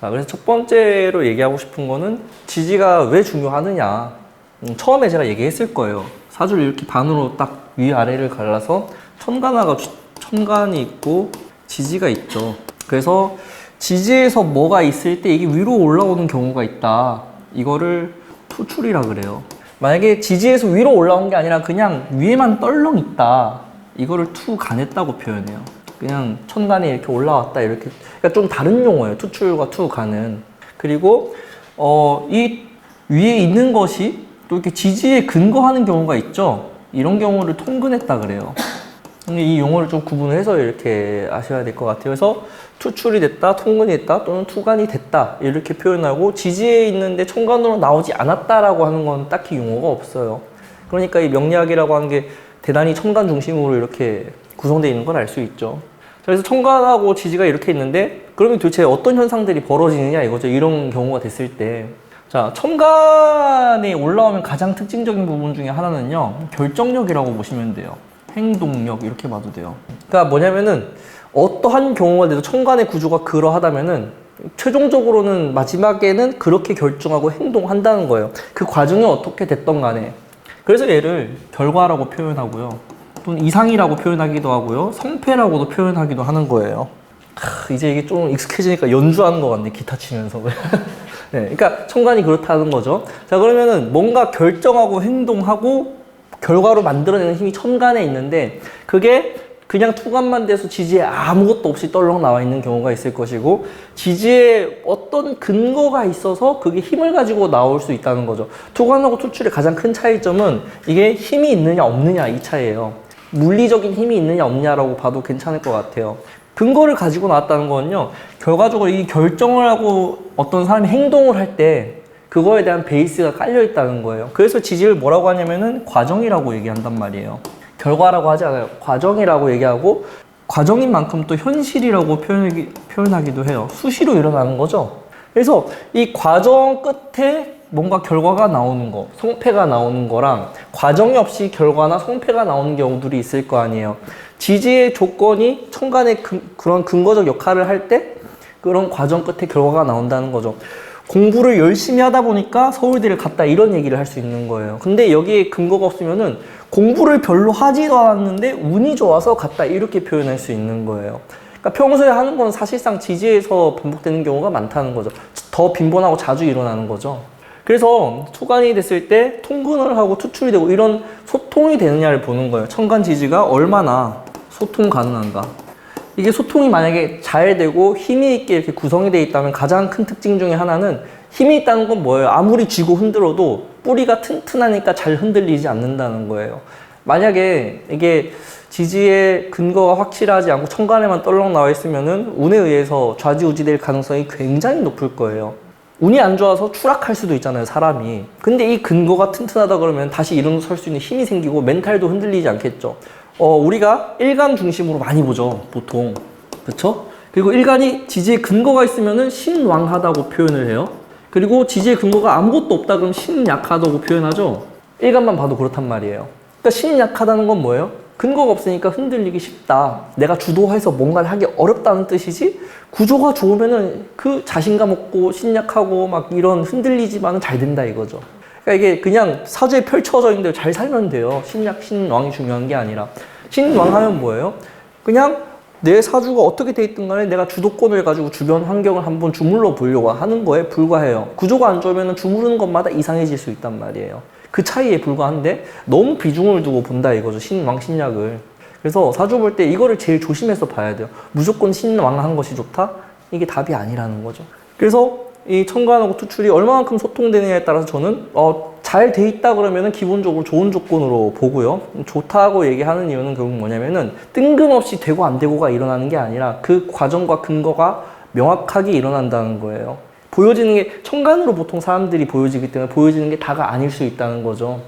자, 그래서 첫 번째로 얘기하고 싶은 거는 지지가 왜 중요하느냐. 처음에 제가 얘기했을 거예요. 사주를 이렇게 반으로 딱 위아래를 갈라서 천간이 있고 지지가 있죠. 그래서 지지에서 뭐가 있을 때 이게 위로 올라오는 경우가 있다. 이거를 투출이라 그래요. 만약에 지지에서 위로 올라온 게 아니라 그냥 위에만 떨렁 있다. 이거를 투간했다고 표현해요. 그냥 천간에 이렇게 올라왔다. 이렇게. 그러니까 좀 다른 용어예요. 투출과 투간은. 그리고 이 위에 있는 것이 또 이렇게 지지에 근거하는 경우가 있죠. 이런 경우를 통근했다 그래요. 근데 이 용어를 좀 구분해서 이렇게 아셔야 될 것 같아요. 그래서 투출이 됐다, 통근이 됐다, 또는 투간이 됐다 이렇게 표현하고 지지에 있는데 천간으로 나오지 않았다라고 하는 건 딱히 용어가 없어요. 그러니까 이 명리학이라고 하는 게 대단히 천간 중심으로 이렇게 구성되어 있는 걸 알 수 있죠. 그래서 천간하고 지지가 이렇게 있는데 그러면 도대체 어떤 현상들이 벌어지느냐 이거죠. 이런 경우가 됐을 때. 자, 천간에 올라오면 가장 특징적인 부분 중에 하나는요. 결정력이라고 보시면 돼요. 행동력 이렇게 봐도 돼요. 그러니까 뭐냐면은 어떠한 경우가 돼도 천간의 구조가 그러하다면은 최종적으로는 마지막에는 그렇게 결정하고 행동한다는 거예요. 그 과정이 어떻게 됐던 간에. 그래서 얘를 결과라고 표현하고요. 또는 이상이라고 표현하기도 하고요. 성패라고도 표현하기도 하는 거예요. 이제 이게 좀 익숙해지니까 연주하는 것 같네. 기타 치면서. 네, 그러니까 천간이 그렇다는 거죠. 자, 그러면은 뭔가 결정하고 행동하고 결과로 만들어내는 힘이 천간에 있는데 그게 그냥 투간만 돼서 지지에 아무것도 없이 떨렁 나와 있는 경우가 있을 것이고 지지에 어떤 근거가 있어서 그게 힘을 가지고 나올 수 있다는 거죠. 투간하고 투출의 가장 큰 차이점은 이게 힘이 있느냐 없느냐 이 차이예요. 물리적인 힘이 있느냐 없느냐라고 봐도 괜찮을 것 같아요. 근거를 가지고 나왔다는 거는요. 결과적으로 이 결정을 하고 어떤 사람이 행동을 할 때 그거에 대한 베이스가 깔려 있다는 거예요. 그래서 지지를 뭐라고 하냐면은 과정이라고 얘기한단 말이에요. 결과라고 하지 않아요. 과정이라고 얘기하고 과정인 만큼 또 현실이라고 표현하기도 해요. 수시로 일어나는 거죠. 그래서 이 과정 끝에 뭔가 결과가 나오는 거, 성패가 나오는 거랑 과정이 없이 결과나 성패가 나오는 경우들이 있을 거 아니에요. 지지의 조건이 천간의 그런 근거적 역할을 할 때 그런 과정 끝에 결과가 나온다는 거죠. 공부를 열심히 하다 보니까 서울대를 갔다 이런 얘기를 할 수 있는 거예요. 근데 여기에 근거가 없으면은 공부를 별로 하지도 않았는데 운이 좋아서 갔다 이렇게 표현할 수 있는 거예요. 그러니까 평소에 하는 건 사실상 지지에서 반복되는 경우가 많다는 거죠. 더 빈번하고 자주 일어나는 거죠. 그래서 투간이 됐을 때 통근을 하고 투출이 되고 이런 소통이 되느냐를 보는 거예요. 천간 지지가 얼마나 소통 가능한가. 이게 소통이 만약에 잘 되고 힘이 있게 이렇게 구성이 되어 있다면 가장 큰 특징 중에 하나는 힘이 있다는 건 뭐예요? 아무리 쥐고 흔들어도 뿌리가 튼튼하니까 잘 흔들리지 않는다는 거예요. 만약에 이게 지지의 근거가 확실하지 않고 천간에만 떨렁 나와 있으면은 운에 의해서 좌지우지 될 가능성이 굉장히 높을 거예요. 운이 안 좋아서 추락할 수도 있잖아요, 사람이. 근데 이 근거가 튼튼하다 그러면 다시 일어설 수 있는 힘이 생기고 멘탈도 흔들리지 않겠죠. 우리가 일간 중심으로 많이 보죠, 보통. 그쵸? 그리고 일간이 지지에 근거가 있으면은 신왕하다고 표현을 해요. 그리고 지지에 근거가 아무것도 없다 그러면 신약하다고 표현하죠. 일간만 봐도 그렇단 말이에요. 그러니까 신약하다는 건 뭐예요? 근거가 없으니까 흔들리기 쉽다. 내가 주도해서 뭔가를 하기 어렵다는 뜻이지 구조가 좋으면은 그 자신감 없고 신약하고 막 이런 흔들리지만은 잘 된다 이거죠. 그러니까 이게 그냥 사주에 펼쳐져 있는데 잘 살면 돼요. 신약, 신왕이 중요한 게 아니라. 신왕 하면 뭐예요? 그냥 내 사주가 어떻게 돼 있든 간에 내가 주도권을 가지고 주변 환경을 한번 주물러 보려고 하는 거에 불과해요. 구조가 안 좋으면 주무르는 것마다 이상해질 수 있단 말이에요. 그 차이에 불과한데 너무 비중을 두고 본다 이거죠. 신왕, 신약을. 그래서 사주 볼 때 이거를 제일 조심해서 봐야 돼요. 무조건 신왕한 것이 좋다? 이게 답이 아니라는 거죠. 그래서 이 천간하고 투출이 얼마만큼 소통되느냐에 따라서 저는 잘 돼 있다 그러면은 기본적으로 좋은 조건으로 보고요. 좋다고 얘기하는 이유는 결국 뭐냐면은 뜬금없이 되고 안 되고가 일어나는 게 아니라 그 과정과 근거가 명확하게 일어난다는 거예요. 보여지는 게 천간으로 보통 사람들이 보여지기 때문에 보여지는 게 다가 아닐 수 있다는 거죠.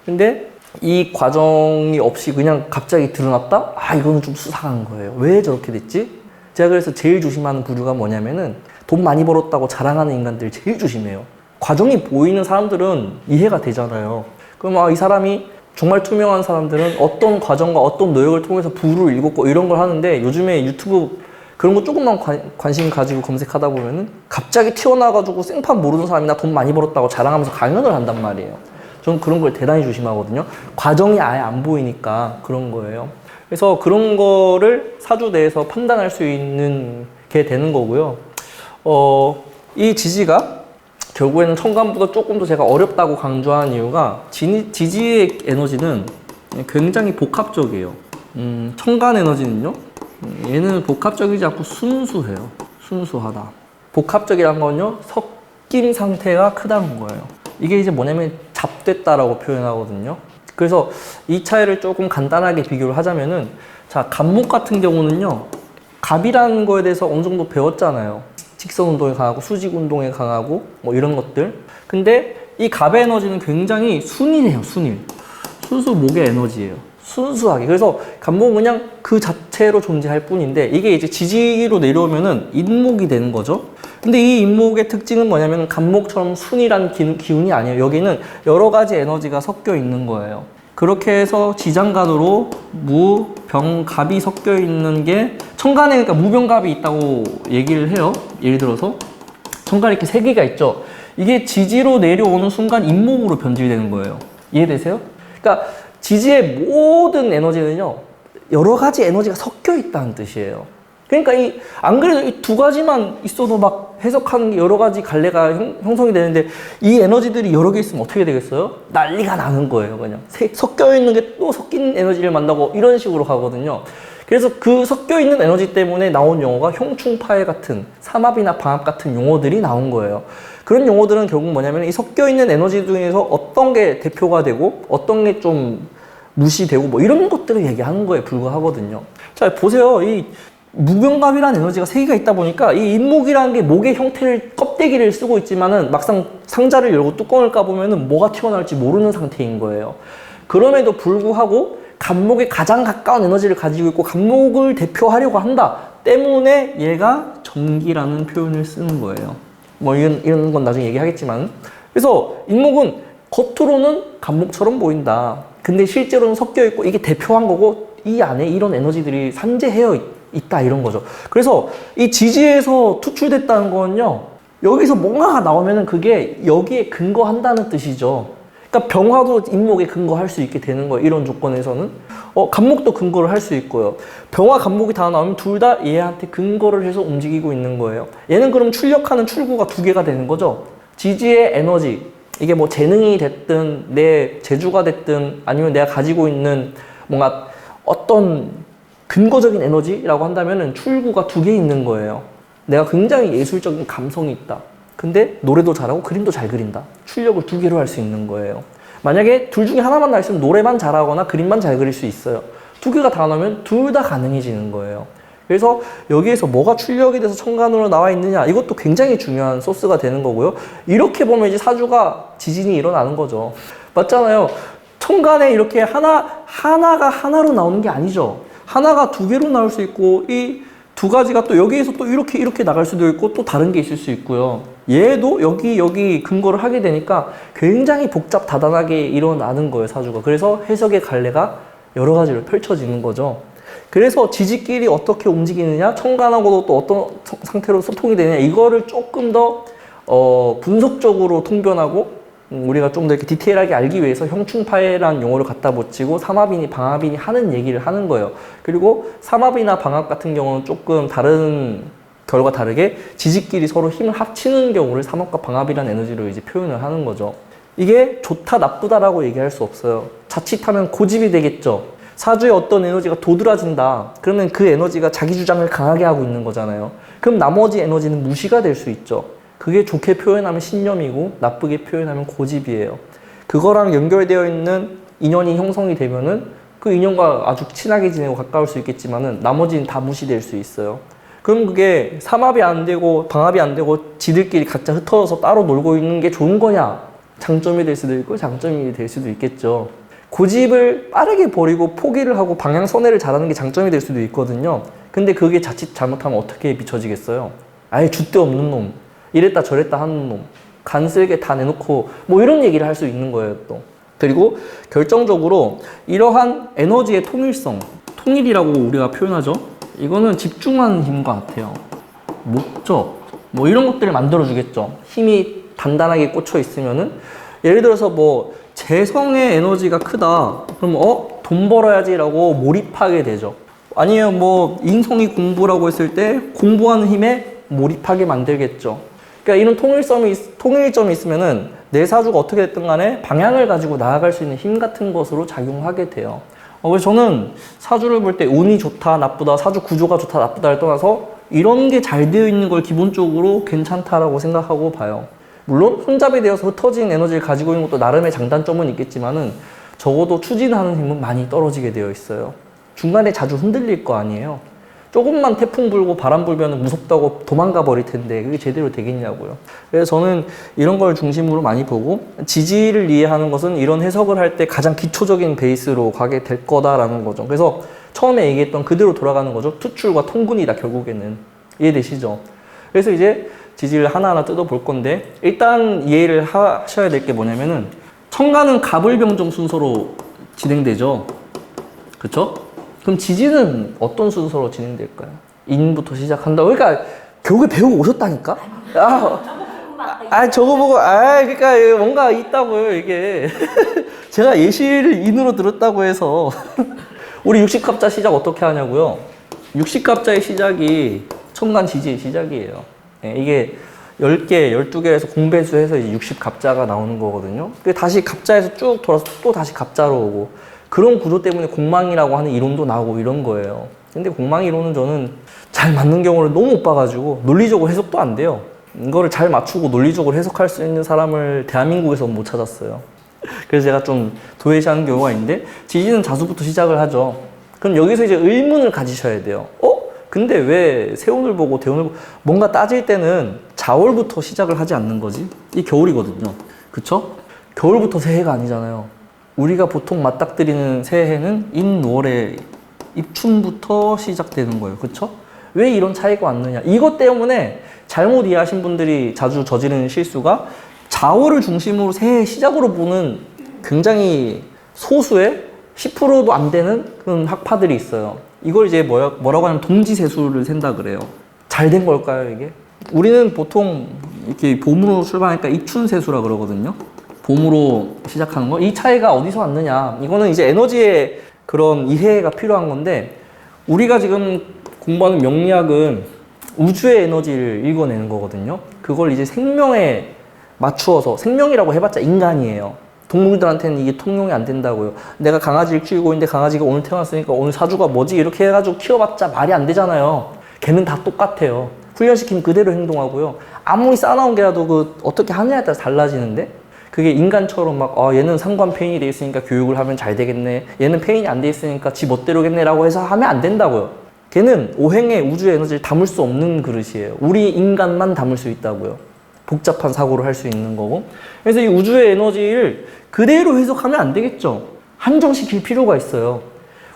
근데 이 과정이 없이 그냥 갑자기 드러났다? 이거는 좀 수상한 거예요. 왜 저렇게 됐지? 제가 그래서 제일 조심하는 부류가 뭐냐면은 돈 많이 벌었다고 자랑하는 인간들 제일 조심해요. 과정이 보이는 사람들은 이해가 되잖아요. 그럼 이 사람이 정말 투명한 사람들은 어떤 과정과 어떤 노력을 통해서 부를 읽었고 이런 걸 하는데 요즘에 유튜브 그런 거 조금만 관심 가지고 검색하다 보면은 갑자기 튀어나와가지고 생판 모르는 사람이 나 돈 많이 벌었다고 자랑하면서 강연을 한단 말이에요. 저는 그런 걸 대단히 조심하거든요. 과정이 아예 안 보이니까 그런 거예요. 그래서 그런 거를 사주 내에서 판단할 수 있는 게 되는 거고요. 이 지지가 결국에는 천간보다 조금 더 제가 어렵다고 강조한 이유가 지지의 에너지는 굉장히 복합적이에요. 천간 에너지는요, 얘는 복합적이지 않고 순수해요. 순수하다. 복합적이란 건요, 섞인 상태가 크다는 거예요. 이게 이제 뭐냐면 잡됐다라고 표현하거든요. 그래서 이 차이를 조금 간단하게 비교를 하자면은, 자, 갑목 같은 경우는요, 갑이라는 거에 대해서 어느 정도 배웠잖아요. 직선 운동에 강하고 수직 운동에 강하고 뭐 이런 것들. 근데 이 갑의 에너지는 굉장히 순일해요. 순일. 순수 목의 에너지예요. 순수하게. 그래서 갑목은 그냥 그 자체로 존재할 뿐인데, 이게 이제 지지로 내려오면은 인목이 되는 거죠. 근데 이 인목의 특징은 뭐냐면 갑목처럼 순이란 기운이 아니에요. 여기는 여러 가지 에너지가 섞여 있는 거예요. 그렇게 해서 지장간으로 무, 병, 갑이 섞여 있는 게 천간에, 그러니까 무병갑이 있다고 얘기를 해요. 예를 들어서 천간에 이렇게 세 개가 있죠. 이게 지지로 내려오는 순간 인목으로 변질되는 거예요. 이해되세요? 그러니까 지지의 모든 에너지는요, 여러 가지 에너지가 섞여 있다는 뜻이에요. 그러니까 안 그래도 이 두 가지만 있어도 막 해석하는 게 여러 가지 갈래가 형성이 되는데, 이 에너지들이 여러 개 있으면 어떻게 되겠어요? 난리가 나는 거예요, 그냥. 섞여 있는 게 또 섞인 에너지를 만나고 이런 식으로 가거든요. 그래서 그 섞여 있는 에너지 때문에 나온 용어가 형충파해 같은, 삼합이나 방합 같은 용어들이 나온 거예요. 그런 용어들은 결국 뭐냐면 이 섞여 있는 에너지 중에서 어떤 게 대표가 되고 어떤 게 좀 무시되고 뭐 이런 것들을 얘기하는 거에 불과하거든요. 자, 보세요. 이 무병갑이라는 에너지가 세 개가 있다 보니까 이 인목이라는 게 목의 형태를, 껍데기를 쓰고 있지만은 막상 상자를 열고 뚜껑을 까보면은 뭐가 튀어나올지 모르는 상태인 거예요. 그럼에도 불구하고 갑목에 가장 가까운 에너지를 가지고 있고 갑목을 대표하려고 한다 때문에 얘가 정기라는 표현을 쓰는 거예요. 뭐 이런 건 나중에 얘기하겠지만. 그래서 인목은 겉으로는 갑목처럼 보인다. 근데 실제로는 섞여 있고 이게 대표한 거고 이 안에 이런 에너지들이 산재되어 있다, 이런 거죠. 그래서 이 지지에서 투출됐다는 거는요, 여기서 뭔가가 나오면은 그게 여기에 근거한다는 뜻이죠. 그러니까 병화도 인목에 근거할 수 있게 되는 거예요. 이런 조건에서는. 갑목도 근거를 할 수 있고요. 병화, 갑목이 다 나오면 둘 다 얘한테 근거를 해서 움직이고 있는 거예요. 얘는 그럼 출력하는 출구가 두 개가 되는 거죠. 지지의 에너지, 이게 뭐 재능이 됐든 내 재주가 됐든 아니면 내가 가지고 있는 뭔가 어떤 근거적인 에너지라고 한다면은 출구가 두 개 있는 거예요. 내가 굉장히 예술적인 감성이 있다. 근데 노래도 잘하고 그림도 잘 그린다. 출력을 두 개로 할 수 있는 거예요. 만약에 둘 중에 하나만 나 있으면 노래만 잘하거나 그림만 잘 그릴 수 있어요. 두 개가 다 나오면 둘 다 가능해지는 거예요. 그래서 여기에서 뭐가 출력이 돼서 천간으로 나와 있느냐, 이것도 굉장히 중요한 소스가 되는 거고요. 이렇게 보면 이제 사주가 지진이 일어나는 거죠. 맞잖아요. 천간에 이렇게 하나가 하나로 나오는 게 아니죠. 하나가 두 개로 나올 수 있고, 이 두 가지가 또 여기에서 또 이렇게 나갈 수도 있고, 또 다른 게 있을 수 있고요. 얘도 여기 근거를 하게 되니까 굉장히 복잡 다단하게 일어나는 거예요, 사주가. 그래서 해석의 갈래가 여러 가지로 펼쳐지는 거죠. 그래서 지지끼리 어떻게 움직이느냐, 천간하고도 또 어떤 상태로 소통이 되느냐, 이거를 조금 더 분석적으로 통변하고, 우리가 좀 더 이렇게 디테일하게 알기 위해서 형충파해라는 용어를 갖다 붙이고 삼합이니 방합이니 하는 얘기를 하는 거예요. 그리고 삼합이나 방합 같은 경우는 조금 다른 결과 다르게 지지끼리 서로 힘을 합치는 경우를 삼합과 방합이라는 에너지로 이제 표현을 하는 거죠. 이게 좋다 나쁘다라고 얘기할 수 없어요. 자칫하면 고집이 되겠죠. 사주에 어떤 에너지가 도드라진다. 그러면 그 에너지가 자기 주장을 강하게 하고 있는 거잖아요. 그럼 나머지 에너지는 무시가 될 수 있죠. 그게 좋게 표현하면 신념이고 나쁘게 표현하면 고집이에요. 그거랑 연결되어 있는 인연이 형성이 되면은 그 인연과 아주 친하게 지내고 가까울 수 있겠지만은 나머지는 다 무시될 수 있어요. 그럼 그게 삼합이 안 되고 방합이 안 되고 지들끼리 각자 흩어져서 따로 놀고 있는 게 좋은 거냐? 장점이 될 수도 있고 장점이 될 수도 있겠죠. 고집을 빠르게 버리고 포기를 하고 방향 선회를 잘하는 게 장점이 될 수도 있거든요. 근데 그게 자칫 잘못하면 어떻게 비춰지겠어요? 아예 줏대 없는 놈, 이랬다 저랬다 하는 놈, 간쓸게 다 내놓고 뭐 이런 얘기를 할 수 있는 거예요, 또. 그리고 결정적으로 이러한 에너지의 통일성, 통일이라고 우리가 표현하죠. 이거는 집중하는 힘인 것 같아요. 목적 뭐 이런 것들을 만들어 주겠죠. 힘이 단단하게 꽂혀 있으면은 예를 들어서 뭐 재성의 에너지가 크다 그럼 돈 벌어야지라고 몰입하게 되죠. 아니면 뭐 인성이 공부라고 했을 때 공부하는 힘에 몰입하게 만들겠죠. 그러니까 이런 통일점이 있으면은 내 사주가 어떻게 됐든 간에 방향을 가지고 나아갈 수 있는 힘 같은 것으로 작용하게 돼요. 그래서 저는 사주를 볼 때 운이 좋다 나쁘다 사주 구조가 좋다 나쁘다를 떠나서 이런 게 잘 되어 있는 걸 기본적으로 괜찮다라고 생각하고 봐요. 물론 혼잡이 되어서 흩어진 에너지를 가지고 있는 것도 나름의 장단점은 있겠지만은 적어도 추진하는 힘은 많이 떨어지게 되어 있어요. 중간에 자주 흔들릴 거 아니에요. 조금만 태풍 불고 바람 불면 무섭다고 도망가 버릴 텐데 그게 제대로 되겠냐고요. 그래서 저는 이런 걸 중심으로 많이 보고 지지를 이해하는 것은 이런 해석을 할 때 가장 기초적인 베이스로 가게 될 거다라는 거죠. 그래서 처음에 얘기했던 그대로 돌아가는 거죠. 투출과 통근이다 결국에는. 이해되시죠? 그래서 이제 지지를 하나하나 뜯어볼 건데 일단 이해를 하셔야 될 게 뭐냐면은 천간은 갑을병정 순서로 진행되죠. 그쵸? 그럼 지지는 어떤 순서로 진행될까요? 인부터 시작한다고? 그러니까 결국에 배우고 오셨다니까? 저거 보고, 그러니까 뭔가 있다고요, 이게. 제가 예시를 인으로 들었다고 해서. 우리 60갑자 시작 어떻게 하냐고요? 60갑자의 시작이 천간 지지의 시작이에요. 이게 10개, 12개에서 공배수해서 60갑자가 나오는 거거든요. 다시 갑자에서 쭉 돌아서 또 다시 갑자로 오고 그런 구조 때문에 공망이라고 하는 이론도 나오고 이런 거예요. 근데 공망 이론은 저는 잘 맞는 경우를 너무 못 봐가지고 논리적으로 해석도 안 돼요. 이거를 잘 맞추고 논리적으로 해석할 수 있는 사람을 대한민국에서 못 찾았어요. 그래서 제가 좀 도외시하는 경우가 있는데 지지는 자수부터 시작을 하죠. 그럼 여기서 이제 의문을 가지셔야 돼요. 근데 왜 세운을 보고 대운을 보고 뭔가 따질 때는 자월부터 시작을 하지 않는 거지? 이 겨울이거든요. 그쵸? 겨울부터 새해가 아니잖아요. 우리가 보통 맞닥뜨리는 새해는 인월에 입춘부터 시작되는 거예요. 그쵸? 왜 이런 차이가 왔느냐? 이것 때문에 잘못 이해하신 분들이 자주 저지르는 실수가 자월을 중심으로 새해 시작으로 보는 굉장히 소수의 10%도 안 되는 그런 학파들이 있어요. 이걸 이제 뭐라고 하냐면 동지세수를 센다 그래요. 잘 된 걸까요, 이게? 우리는 보통 이렇게 봄으로 출발하니까 입춘세수라 그러거든요. 봄으로 시작하는 거. 이 차이가 어디서 왔느냐? 이거는 이제 에너지의 그런 이해가 필요한 건데 우리가 지금 공부하는 명리학은 우주의 에너지를 읽어내는 거거든요. 그걸 이제 생명에 맞추어서 생명이라고 해봤자 인간이에요. 동물들한테는 이게 통용이 안 된다고요. 내가 강아지를 키우고 있는데 강아지가 오늘 태어났으니까 오늘 사주가 뭐지? 이렇게 해가지고 키워봤자 말이 안 되잖아요. 걔는 다 똑같아요. 훈련시키면 그대로 행동하고요. 아무리 싸나운 개라도 어떻게 하느냐에 따라 달라지는데 그게 인간처럼 얘는 상관 페인이 돼 있으니까 교육을 하면 잘 되겠네. 얘는 페인이 안 돼 있으니까 지 멋대로겠네라고 해서 하면 안 된다고요. 걔는 오행의 우주의 에너지를 담을 수 없는 그릇이에요. 우리 인간만 담을 수 있다고요. 복잡한 사고를 할 수 있는 거고. 그래서 이 우주의 에너지를 그대로 해석하면 안 되겠죠. 한정시킬 필요가 있어요.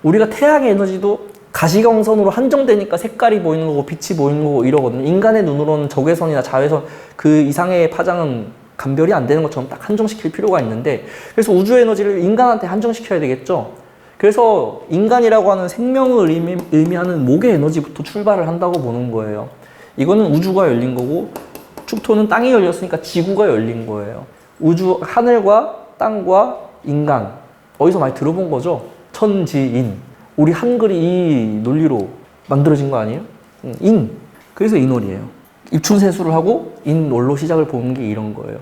우리가 태양의 에너지도 가시광선으로 한정되니까 색깔이 보이는 거고 빛이 보이는 거고 이러거든요. 인간의 눈으로는 적외선이나 자외선 그 이상의 파장은 감별이 안 되는 것처럼 딱 한정시킬 필요가 있는데 그래서 우주의 에너지를 인간한테 한정시켜야 되겠죠. 그래서 인간이라고 하는 생명을 의미하는 목의 에너지부터 출발을 한다고 보는 거예요. 이거는 우주가 열린 거고 축토는 땅이 열렸으니까 지구가 열린 거예요. 우주, 하늘과 땅과 인간. 어디서 많이 들어본 거죠? 천지인. 우리 한글이 이 논리로 만들어진 거 아니에요? 인. 그래서 인월이에요. 입춘세수를 하고 인월로 시작을 보는 게 이런 거예요.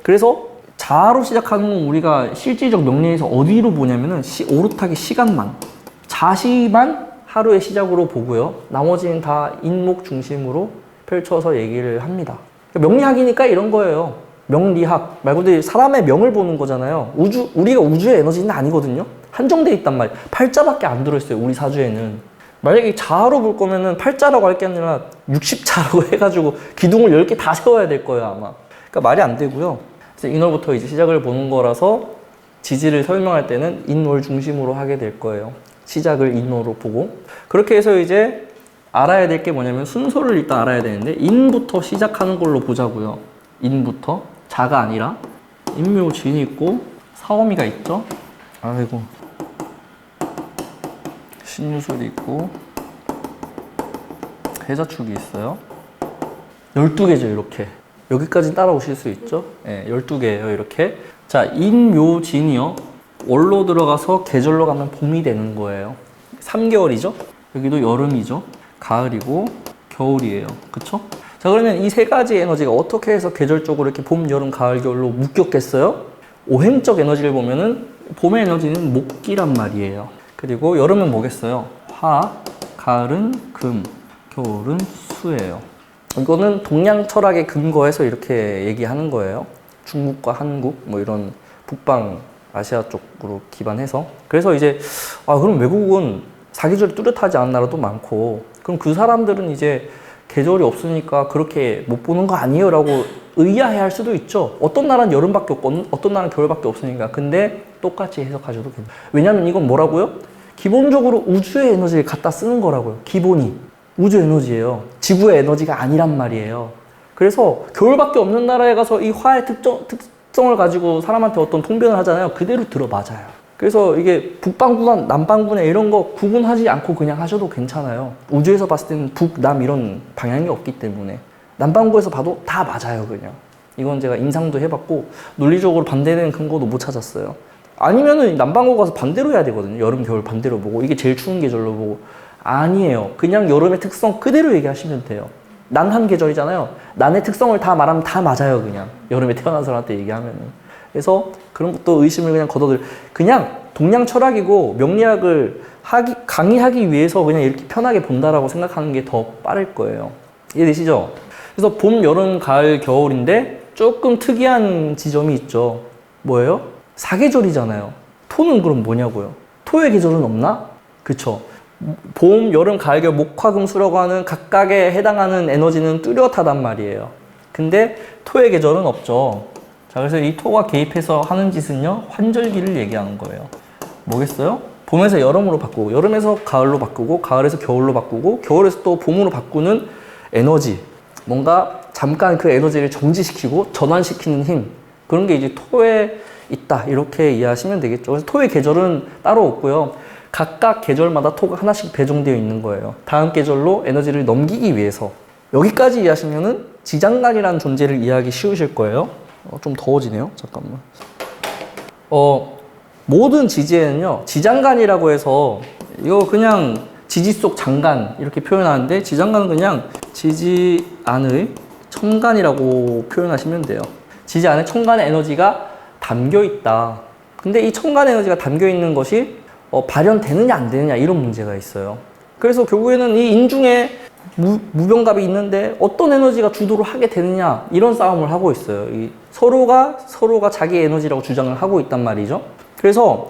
그래서 자로 시작하는 건 우리가 실질적 명리에서 어디로 보냐면은 오롯하게 시간만. 자시만 하루의 시작으로 보고요. 나머지는 다 인목 중심으로 펼쳐서 얘기를 합니다. 명리학이니까 이런 거예요. 명리학 말 그대로 사람의 명을 보는 거잖아요. 우리가 우주의 에너지는 아니거든요. 한정돼 있단 말이에요. 팔자밖에 안 들어있어요. 우리 사주에는. 만약에 자로 볼 거면은 팔자라고 할 게 아니라 60자라고 해가지고 기둥을 10개 다 세워야 될 거예요, 아마. 그러니까 말이 안 되고요. 그래서 인월부터 이제 시작을 보는 거라서 지지를 설명할 때는 인월 중심으로 하게 될 거예요. 시작을 인월로 보고. 그렇게 해서 이제 알아야 될 게 뭐냐면 순서를 일단 알아야 되는데 인부터 시작하는 걸로 보자고요. 인부터. 자가 아니라 인묘 진이 있고 사오미가 있죠. 아이고. 신유술이 있고 대자축이 있어요. 12개죠, 이렇게. 여기까지 따라오실 수 있죠? 네, 12개예요, 이렇게. 자, 인묘진이요. 월로 들어가서 계절로 가면 봄이 되는 거예요. 3개월이죠? 여기도 여름이죠? 가을이고 겨울이에요. 그쵸? 자, 그러면 이 세 가지 에너지가 어떻게 해서 계절적으로 이렇게 봄, 여름, 가을, 겨울로 묶였겠어요? 오행적 에너지를 보면은 봄의 에너지는 목기란 말이에요. 그리고 여름은 뭐겠어요? 화, 가을은 금, 겨울은 수예요. 이거는 동양 철학에 근거해서 이렇게 얘기하는 거예요. 중국과 한국, 뭐 이런 북방 아시아 쪽으로 기반해서. 그래서 이제, 그럼 외국은 사계절이 뚜렷하지 않은 나라도 많고, 그럼 그 사람들은 이제 계절이 없으니까 그렇게 못 보는 거 아니에요? 라고 의아해 할 수도 있죠. 어떤 나라는 여름밖에 없고, 어떤 나라는 겨울밖에 없으니까. 근데 똑같이 해석하셔도 괜찮아요. 왜냐면 이건 뭐라고요? 기본적으로 우주의 에너지를 갖다 쓰는 거라고요. 기본이. 우주 에너지예요. 지구의 에너지가 아니란 말이에요. 그래서 겨울밖에 없는 나라에 가서 이 화의 특성을 가지고 사람한테 어떤 통변을 하잖아요. 그대로 들어맞아요. 그래서 이게 북반구나 남반구나 이런 거 구분하지 않고 그냥 하셔도 괜찮아요. 우주에서 봤을 때는 북, 남 이런 방향이 없기 때문에 남반구에서 봐도 다 맞아요, 그냥. 이건 제가 임상도 해봤고 논리적으로 반대되는 근거도 못 찾았어요. 아니면은 남반구 가서 반대로 해야 되거든요. 여름, 겨울 반대로 보고 이게 제일 추운 계절로 보고. 아니에요. 그냥 여름의 특성 그대로 얘기하시면 돼요. 난 한 계절이잖아요. 난의 특성을 다 말하면 다 맞아요, 그냥. 여름에 태어난 사람한테 얘기하면은. 그래서 그런 것도 의심을 그냥 그냥 동양 철학이고 명리학을 강의하기 위해서 그냥 이렇게 편하게 본다라고 생각하는 게 더 빠를 거예요. 이해되시죠? 그래서 봄, 여름, 가을, 겨울인데 조금 특이한 지점이 있죠. 뭐예요? 사계절이잖아요. 토는 그럼 뭐냐고요? 토의 계절은 없나? 그쵸? 봄, 여름, 가을, 겨울, 목, 화, 금, 수라고 하는 각각에 해당하는 에너지는 뚜렷하단 말이에요. 근데 토의 계절은 없죠. 자, 그래서 이 토가 개입해서 하는 짓은요, 환절기를 얘기하는 거예요. 뭐겠어요? 봄에서 여름으로 바꾸고, 여름에서 가을로 바꾸고, 가을에서 겨울로 바꾸고, 겨울에서 또 봄으로 바꾸는 에너지. 뭔가 잠깐 그 에너지를 정지시키고 전환시키는 힘. 그런 게 이제 토에 있다. 이렇게 이해하시면 되겠죠. 그래서 토의 계절은 따로 없고요. 각각 계절마다 토가 하나씩 배정되어 있는 거예요. 다음 계절로 에너지를 넘기기 위해서. 여기까지 이해하시면은 지장간이라는 존재를 이해하기 쉬우실 거예요. 좀 더워지네요. 잠깐만. 모든 지지에는요, 지장간이라고 해서 이거 그냥 지지 속 장간 이렇게 표현하는데 지장간은 그냥 지지 안의 첨간이라고 표현하시면 돼요. 지지 안에 첨간의 에너지가 담겨 있다. 근데 이 첨간 에너지가 담겨 있는 것이 발현되느냐 안 되느냐 이런 문제가 있어요. 그래서 결국에는 이 인중에 무병갑이 있는데 어떤 에너지가 주도를 하게 되느냐 이런 싸움을 하고 있어요. 서로가 자기 에너지라고 주장을 하고 있단 말이죠. 그래서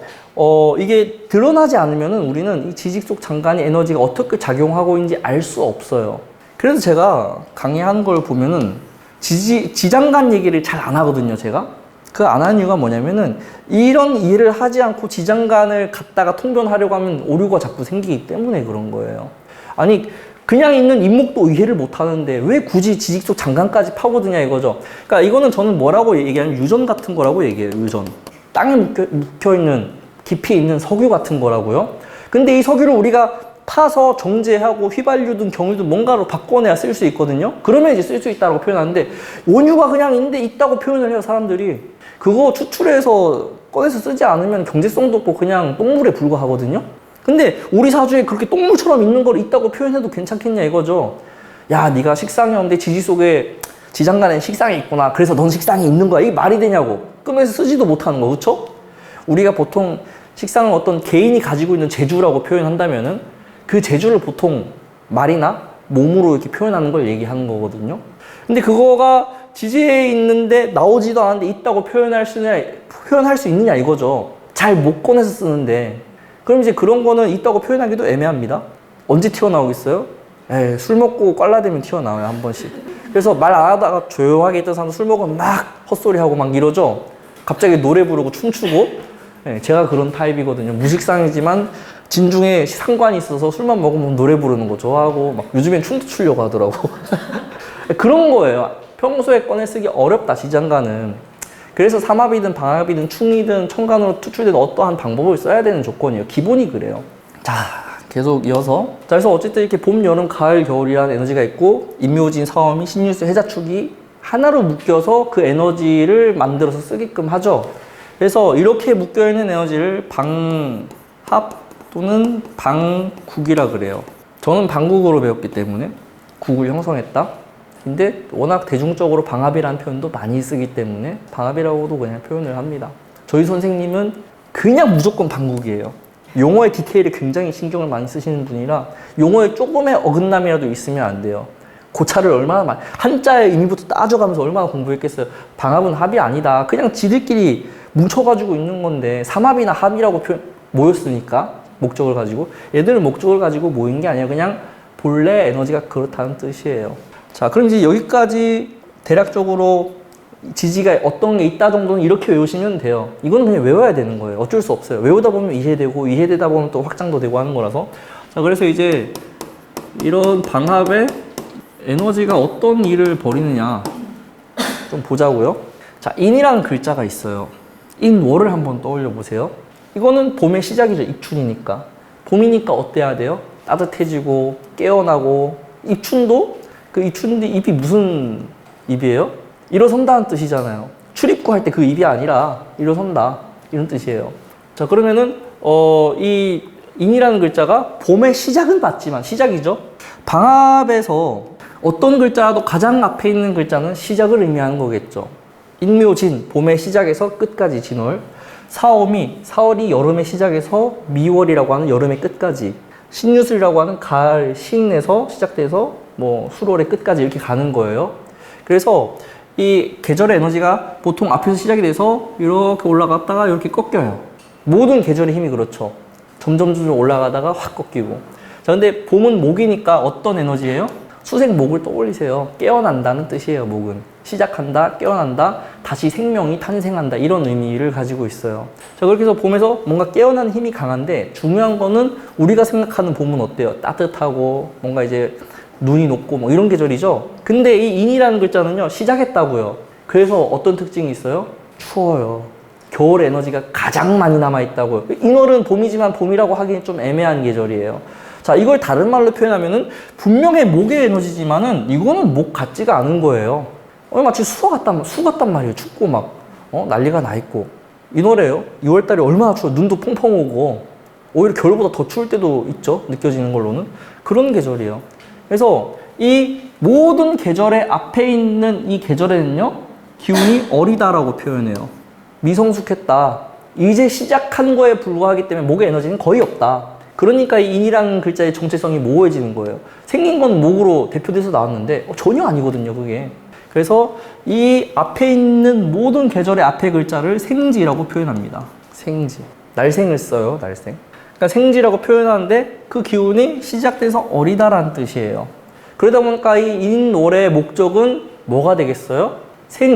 이게 드러나지 않으면은 우리는 이 지직 속 장간의 에너지가 어떻게 작용하고 있는지 알 수 없어요. 그래서 제가 강의하는 걸 보면은 지장간 얘기를 잘 안 하거든요, 제가. 그 안 하는 이유가 뭐냐면은 이런 이해를 하지 않고 지장간을 갖다가 통변하려고 하면 오류가 자꾸 생기기 때문에 그런 거예요. 아니 그냥 있는 인목도 이해를 못 하는데 왜 굳이 지직 속 장간까지 파고드냐 이거죠. 그러니까 이거는 저는 뭐라고 얘기하냐면 유전 같은 거라고 얘기해요. 유전. 땅에 묵혀있는 깊이 있는 석유 같은 거라고요. 근데 이 석유를 우리가 파서 정제하고 휘발유든 경유든 뭔가로 바꿔내야 쓸 수 있거든요. 그러면 이제 쓸 수 있다고 표현하는데 원유가 그냥 있는데 있다고 표현을 해요, 사람들이. 그거 추출해서 꺼내서 쓰지 않으면 경제성도 없고 그냥 똥물에 불과하거든요. 근데 우리 사주에 그렇게 똥물처럼 있는 걸 있다고 표현해도 괜찮겠냐 이거죠. 야, 네가 식상이 없는데 지지 속에 지장간에 식상이 있구나. 그래서 넌 식상이 있는 거야. 이게 말이 되냐고. 꺼내서 쓰지도 못하는 거, 그렇죠? 우리가 보통 식상을 어떤 개인이 가지고 있는 재주라고 표현한다면은 그 재주를 보통 말이나 몸으로 이렇게 표현하는 걸 얘기하는 거거든요. 근데 그거가 지지에 있는데 나오지도 않았는데 있다고 표현할 수 있느냐 이거죠. 잘 못 꺼내서 쓰는데. 그럼 이제 그런 거는 있다고 표현하기도 애매합니다. 언제 튀어나오겠어요? 에이, 술 먹고 꽐라되면 튀어나와요, 한 번씩. 그래서 말 안 하다가 조용하게 있던 사람 술 먹으면 막 헛소리하고 막 이러죠. 갑자기 노래 부르고 춤추고. 네, 제가 그런 타입이거든요. 무식상이지만 진중에 상관이 있어서 술만 먹으면 노래 부르는 거 좋아하고 막 요즘엔 춤도 추려고 하더라고. 그런 거예요. 평소에 꺼내 쓰기 어렵다, 지장간은. 그래서 삼합이든 방합이든 충이든 천간으로 투출된 어떠한 방법을 써야 되는 조건이에요. 기본이 그래요. 자, 계속 이어서. 자, 그래서 어쨌든 이렇게 봄, 여름, 가을, 겨울이라는 에너지가 있고, 임묘진, 사오미, 신유수, 해자축이 하나로 묶여서 그 에너지를 만들어서 쓰게끔 하죠. 그래서 이렇게 묶여있는 에너지를 방합 또는 방국이라 그래요. 저는 방국으로 배웠기 때문에 국을 형성했다. 근데 워낙 대중적으로 방합이라는 표현도 많이 쓰기 때문에 방합이라고도 그냥 표현을 합니다. 저희 선생님은 그냥 무조건 방국이에요. 용어의 디테일에 굉장히 신경을 많이 쓰시는 분이라 용어에 조금의 어긋남이라도 있으면 안 돼요. 고차를 얼마나 많이, 한자의 의미부터 따져가면서 얼마나 공부했겠어요. 방합은 합이 아니다. 그냥 지들끼리 뭉쳐가지고 있는 건데 삼합이나 합이라고 모였으니까 목적을 가지고, 얘들은 목적을 가지고 모인 게 아니에요. 그냥 본래 에너지가 그렇다는 뜻이에요. 자, 그럼 이제 여기까지 대략적으로 지지가 어떤 게 있다 정도는 이렇게 외우시면 돼요. 이거는 그냥 외워야 되는 거예요. 어쩔 수 없어요. 외우다 보면 이해되고, 이해되다 보면 또 확장도 되고 하는 거라서. 자, 그래서 이제 이런 방합의 에너지가 어떤 일을 벌이느냐 좀 보자고요. 자, 인이라는 글자가 있어요. 인월을 한번 떠올려 보세요. 이거는 봄의 시작이죠. 입춘이니까. 봄이니까 어때야 돼요? 따뜻해지고 깨어나고. 입춘도 그 입춘인데 잎이 무슨 잎이에요? 일어선다는 뜻이잖아요. 출입구 할 때 그 잎이 아니라 일어선다 이런 뜻이에요. 자, 그러면은 이 인이라는 글자가 봄의 시작은 맞지만, 시작이죠. 방합에서 어떤 글자도 가장 앞에 있는 글자는 시작을 의미하는 거겠죠. 인묘진, 봄의 시작에서 끝까지 진월. 사오미, 사월이 여름의 시작에서 미월이라고 하는 여름의 끝까지. 신유술이라고 하는 가을, 시인에서 시작돼서 뭐 수월의 끝까지 이렇게 가는 거예요. 그래서 이 계절의 에너지가 보통 앞에서 시작이 돼서 이렇게 올라갔다가 이렇게 꺾여요. 모든 계절의 힘이 그렇죠. 점점 올라가다가 확 꺾이고. 자, 근데 봄은 목이니까 어떤 에너지예요? 수생 목을 떠올리세요. 깨어난다는 뜻이에요. 목은 시작한다, 깨어난다, 다시 생명이 탄생한다, 이런 의미를 가지고 있어요. 자, 그렇게 해서 봄에서 뭔가 깨어나는 힘이 강한데, 중요한 거는 우리가 생각하는 봄은 어때요? 따뜻하고 뭔가 이제 눈이 녹고 뭐 이런 계절이죠. 근데 이 인이라는 글자는요, 시작했다고요. 그래서 어떤 특징이 있어요? 추워요. 겨울 에너지가 가장 많이 남아있다고요. 인월은 봄이지만 봄이라고 하기엔 좀 애매한 계절이에요. 자, 이걸 다른 말로 표현하면은 분명히 목의 에너지지만은 이거는 목 같지가 않은 거예요. 마치 수 같단 말이에요. 춥고 막 난리가 나 있고. 인월에요. 6월달에 얼마나 추워. 눈도 펑펑 오고 오히려 겨울보다 더 추울 때도 있죠. 느껴지는 걸로는 그런 계절이에요. 그래서 이 모든 계절의 앞에 있는 이 계절에는요, 기운이 어리다라고 표현해요. 미성숙했다. 이제 시작한 거에 불과하기 때문에 목의 에너지는 거의 없다. 그러니까 이 인이라는 글자의 정체성이 모호해지는 거예요. 생긴 건 목으로 대표돼서 나왔는데 전혀 아니거든요, 그게. 그래서 이 앞에 있는 모든 계절의 앞에 글자를 생지라고 표현합니다. 생지. 날생을 써요, 날생. 그러니까 생지라고 표현하는데 그 기운이 시작돼서 어리다라는 뜻이에요. 그러다 보니까 이 인월의 목적은 뭐가 되겠어요?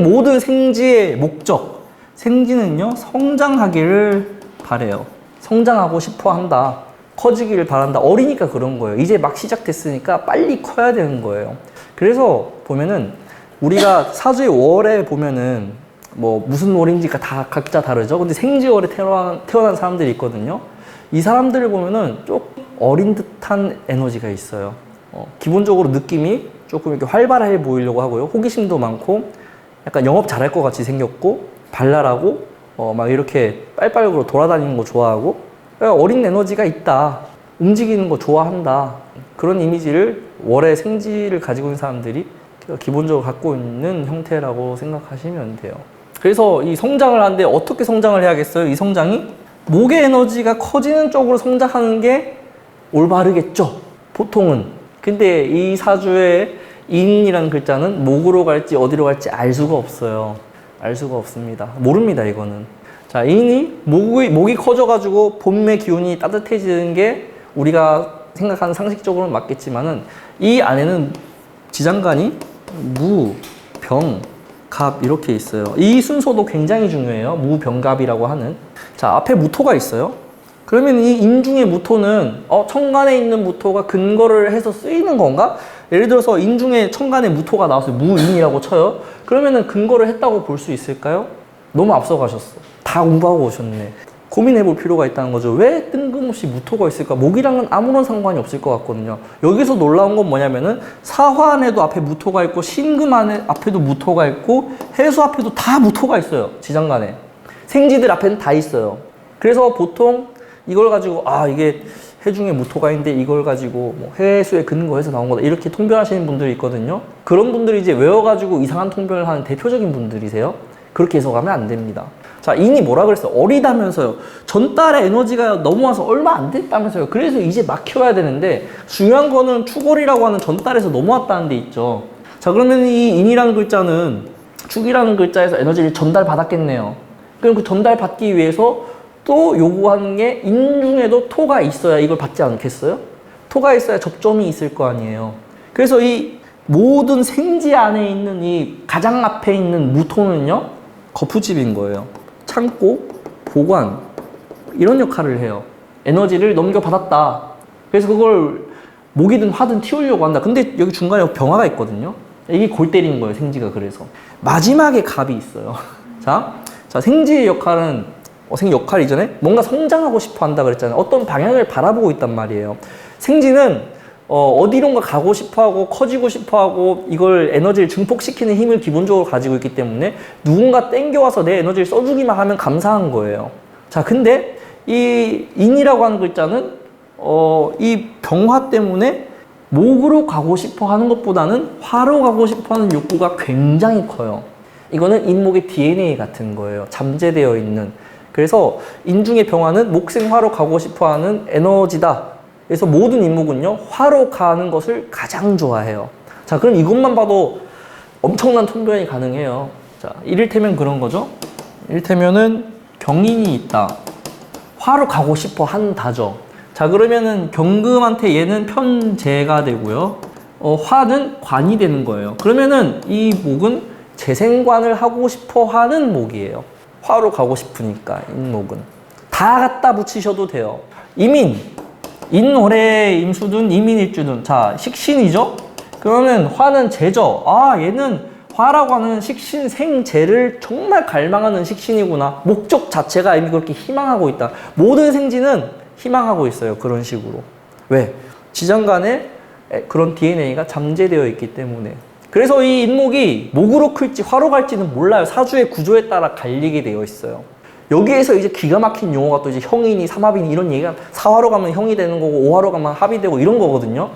모든 생지의 목적. 생지는요, 성장하기를 바래요. 성장하고 싶어 한다. 커지기를 바란다. 어리니까 그런 거예요. 이제 막 시작됐으니까 빨리 커야 되는 거예요. 그래서 보면은 우리가 사주의 월에 보면은 뭐 무슨 월인지가 다 각자 다르죠. 근데 생지월에 태어난 사람들이 있거든요. 이 사람들을 보면은 조금 어린 듯한 에너지가 있어요. 기본적으로 느낌이 조금 이렇게 활발해 보이려고 하고요. 호기심도 많고 약간 영업 잘할 것 같이 생겼고 발랄하고 막 이렇게 빨빨구로 돌아다니는 거 좋아하고 어린 에너지가 있다. 움직이는 거 좋아한다. 그런 이미지를 월의 생지를 가지고 있는 사람들이 기본적으로 갖고 있는 형태라고 생각하시면 돼요. 그래서 이 성장을 하는데 어떻게 성장을 해야겠어요? 이 성장이 목의 에너지가 커지는 쪽으로 성장하는 게 올바르겠죠. 보통은. 근데 이 사주의 인이라는 글자는 목으로 갈지 어디로 갈지 알 수가 없어요. 알 수가 없습니다. 모릅니다, 이거는. 자, 인이 목이 커져가지고 봄의 기운이 따뜻해지는 게 우리가 생각하는 상식적으로는 맞겠지만은 이 안에는 지장간이 무, 병, 갑 이렇게 있어요. 이 순서도 굉장히 중요해요. 무, 병, 갑이라고 하는. 자, 앞에 무토가 있어요. 그러면 이 인 중의 무토는 천간에 있는 무토가 근거를 해서 쓰이는 건가? 예를 들어서 인 중에 천간에 무토가 나와서 무인이라고 쳐요. 그러면은 근거를 했다고 볼 수 있을까요? 너무 앞서가셨어. 다 공부하고 오셨네. 고민해 볼 필요가 있다는 거죠. 왜 뜬금없이 무토가 있을까? 목이랑은 아무런 상관이 없을 것 같거든요. 여기서 놀라운 건 뭐냐면은 사화 안에도 앞에 무토가 있고 신금 안에 앞에도 무토가 있고 해수 앞에도 다 무토가 있어요. 지장간에. 생지들 앞에는 다 있어요. 그래서 보통 이걸 가지고 이게 해중에 무토가 있는데 이걸 가지고 뭐 해수에 근거해서 나온 거다 이렇게 통변하시는 분들이 있거든요. 그런 분들이 이제 외워가지고 이상한 통변을 하는 대표적인 분들이세요. 그렇게 해석하면 안 됩니다. 자, 인이 뭐라 그랬어요? 어리다면서요. 전달의 에너지가 넘어와서 얼마 안 됐다면서요. 그래서 이제 막혀야 되는데 중요한 거는 축월이라고 하는 전달에서 넘어왔다는 데 있죠. 자, 그러면 이 인이라는 글자는 축이라는 글자에서 에너지를 전달받았겠네요. 그럼 그 전달받기 위해서 또 요구하는 게 인 중에도 토가 있어야 이걸 받지 않겠어요? 토가 있어야 접점이 있을 거 아니에요. 그래서 이 모든 생지 안에 있는 이 가장 앞에 있는 무토는요, 거푸집인 거예요. 창고, 보관, 이런 역할을 해요. 에너지를 넘겨받았다. 그래서 그걸 목이든 화든 틔우려고 한다. 근데 여기 중간에 병화가 있거든요. 이게 골 때리는 거예요, 생지가. 그래서 마지막에 갑이 있어요. 자, 생지의 역할은 역할 이전에 뭔가 성장하고 싶어 한다 그랬잖아요. 어떤 방향을 바라보고 있단 말이에요. 생지는 어디론가 가고 싶어 하고 커지고 싶어 하고 이걸 에너지를 증폭시키는 힘을 기본적으로 가지고 있기 때문에 누군가 땡겨와서 내 에너지를 써주기만 하면 감사한 거예요. 자, 근데 이 인이라고 하는 글자는 이 병화 때문에 목으로 가고 싶어 하는 것보다는 화로 가고 싶어 하는 욕구가 굉장히 커요. 이거는 인목의 DNA 같은 거예요. 잠재되어 있는. 그래서 인중의 병화는 목생화로 가고 싶어 하는 에너지다. 그래서 모든 인목은요, 화로 가는 것을 가장 좋아해요. 자, 그럼 이것만 봐도 엄청난 통변이 가능해요. 자, 이를테면 그런 거죠. 이를테면은 경인이 있다. 화로 가고 싶어 한다죠. 자, 그러면은 경금한테 얘는 편재가 되고요. 화는 관이 되는 거예요. 그러면은 이 목은 재생관을 하고 싶어 하는 목이에요. 화로 가고 싶으니까, 인목은. 다 갖다 붙이셔도 돼요. 이민. 인월에 임수든 이민일주든. 자, 식신이죠? 그러면 화는 재죠. 얘는 화라고 하는 식신, 생재를 정말 갈망하는 식신이구나. 목적 자체가 이미 그렇게 희망하고 있다. 모든 생지는 희망하고 있어요. 그런 식으로. 왜? 지장간에 그런 DNA가 잠재되어 있기 때문에. 그래서 이 인목이 목으로 클지 화로 갈지는 몰라요. 사주의 구조에 따라 갈리게 되어 있어요. 여기에서 이제 기가 막힌 용어가 또 이제 형인이, 삼합인이 이런 얘기가 4화로 가면 형이 되는 거고 5화로 가면 합이 되고 이런 거거든요.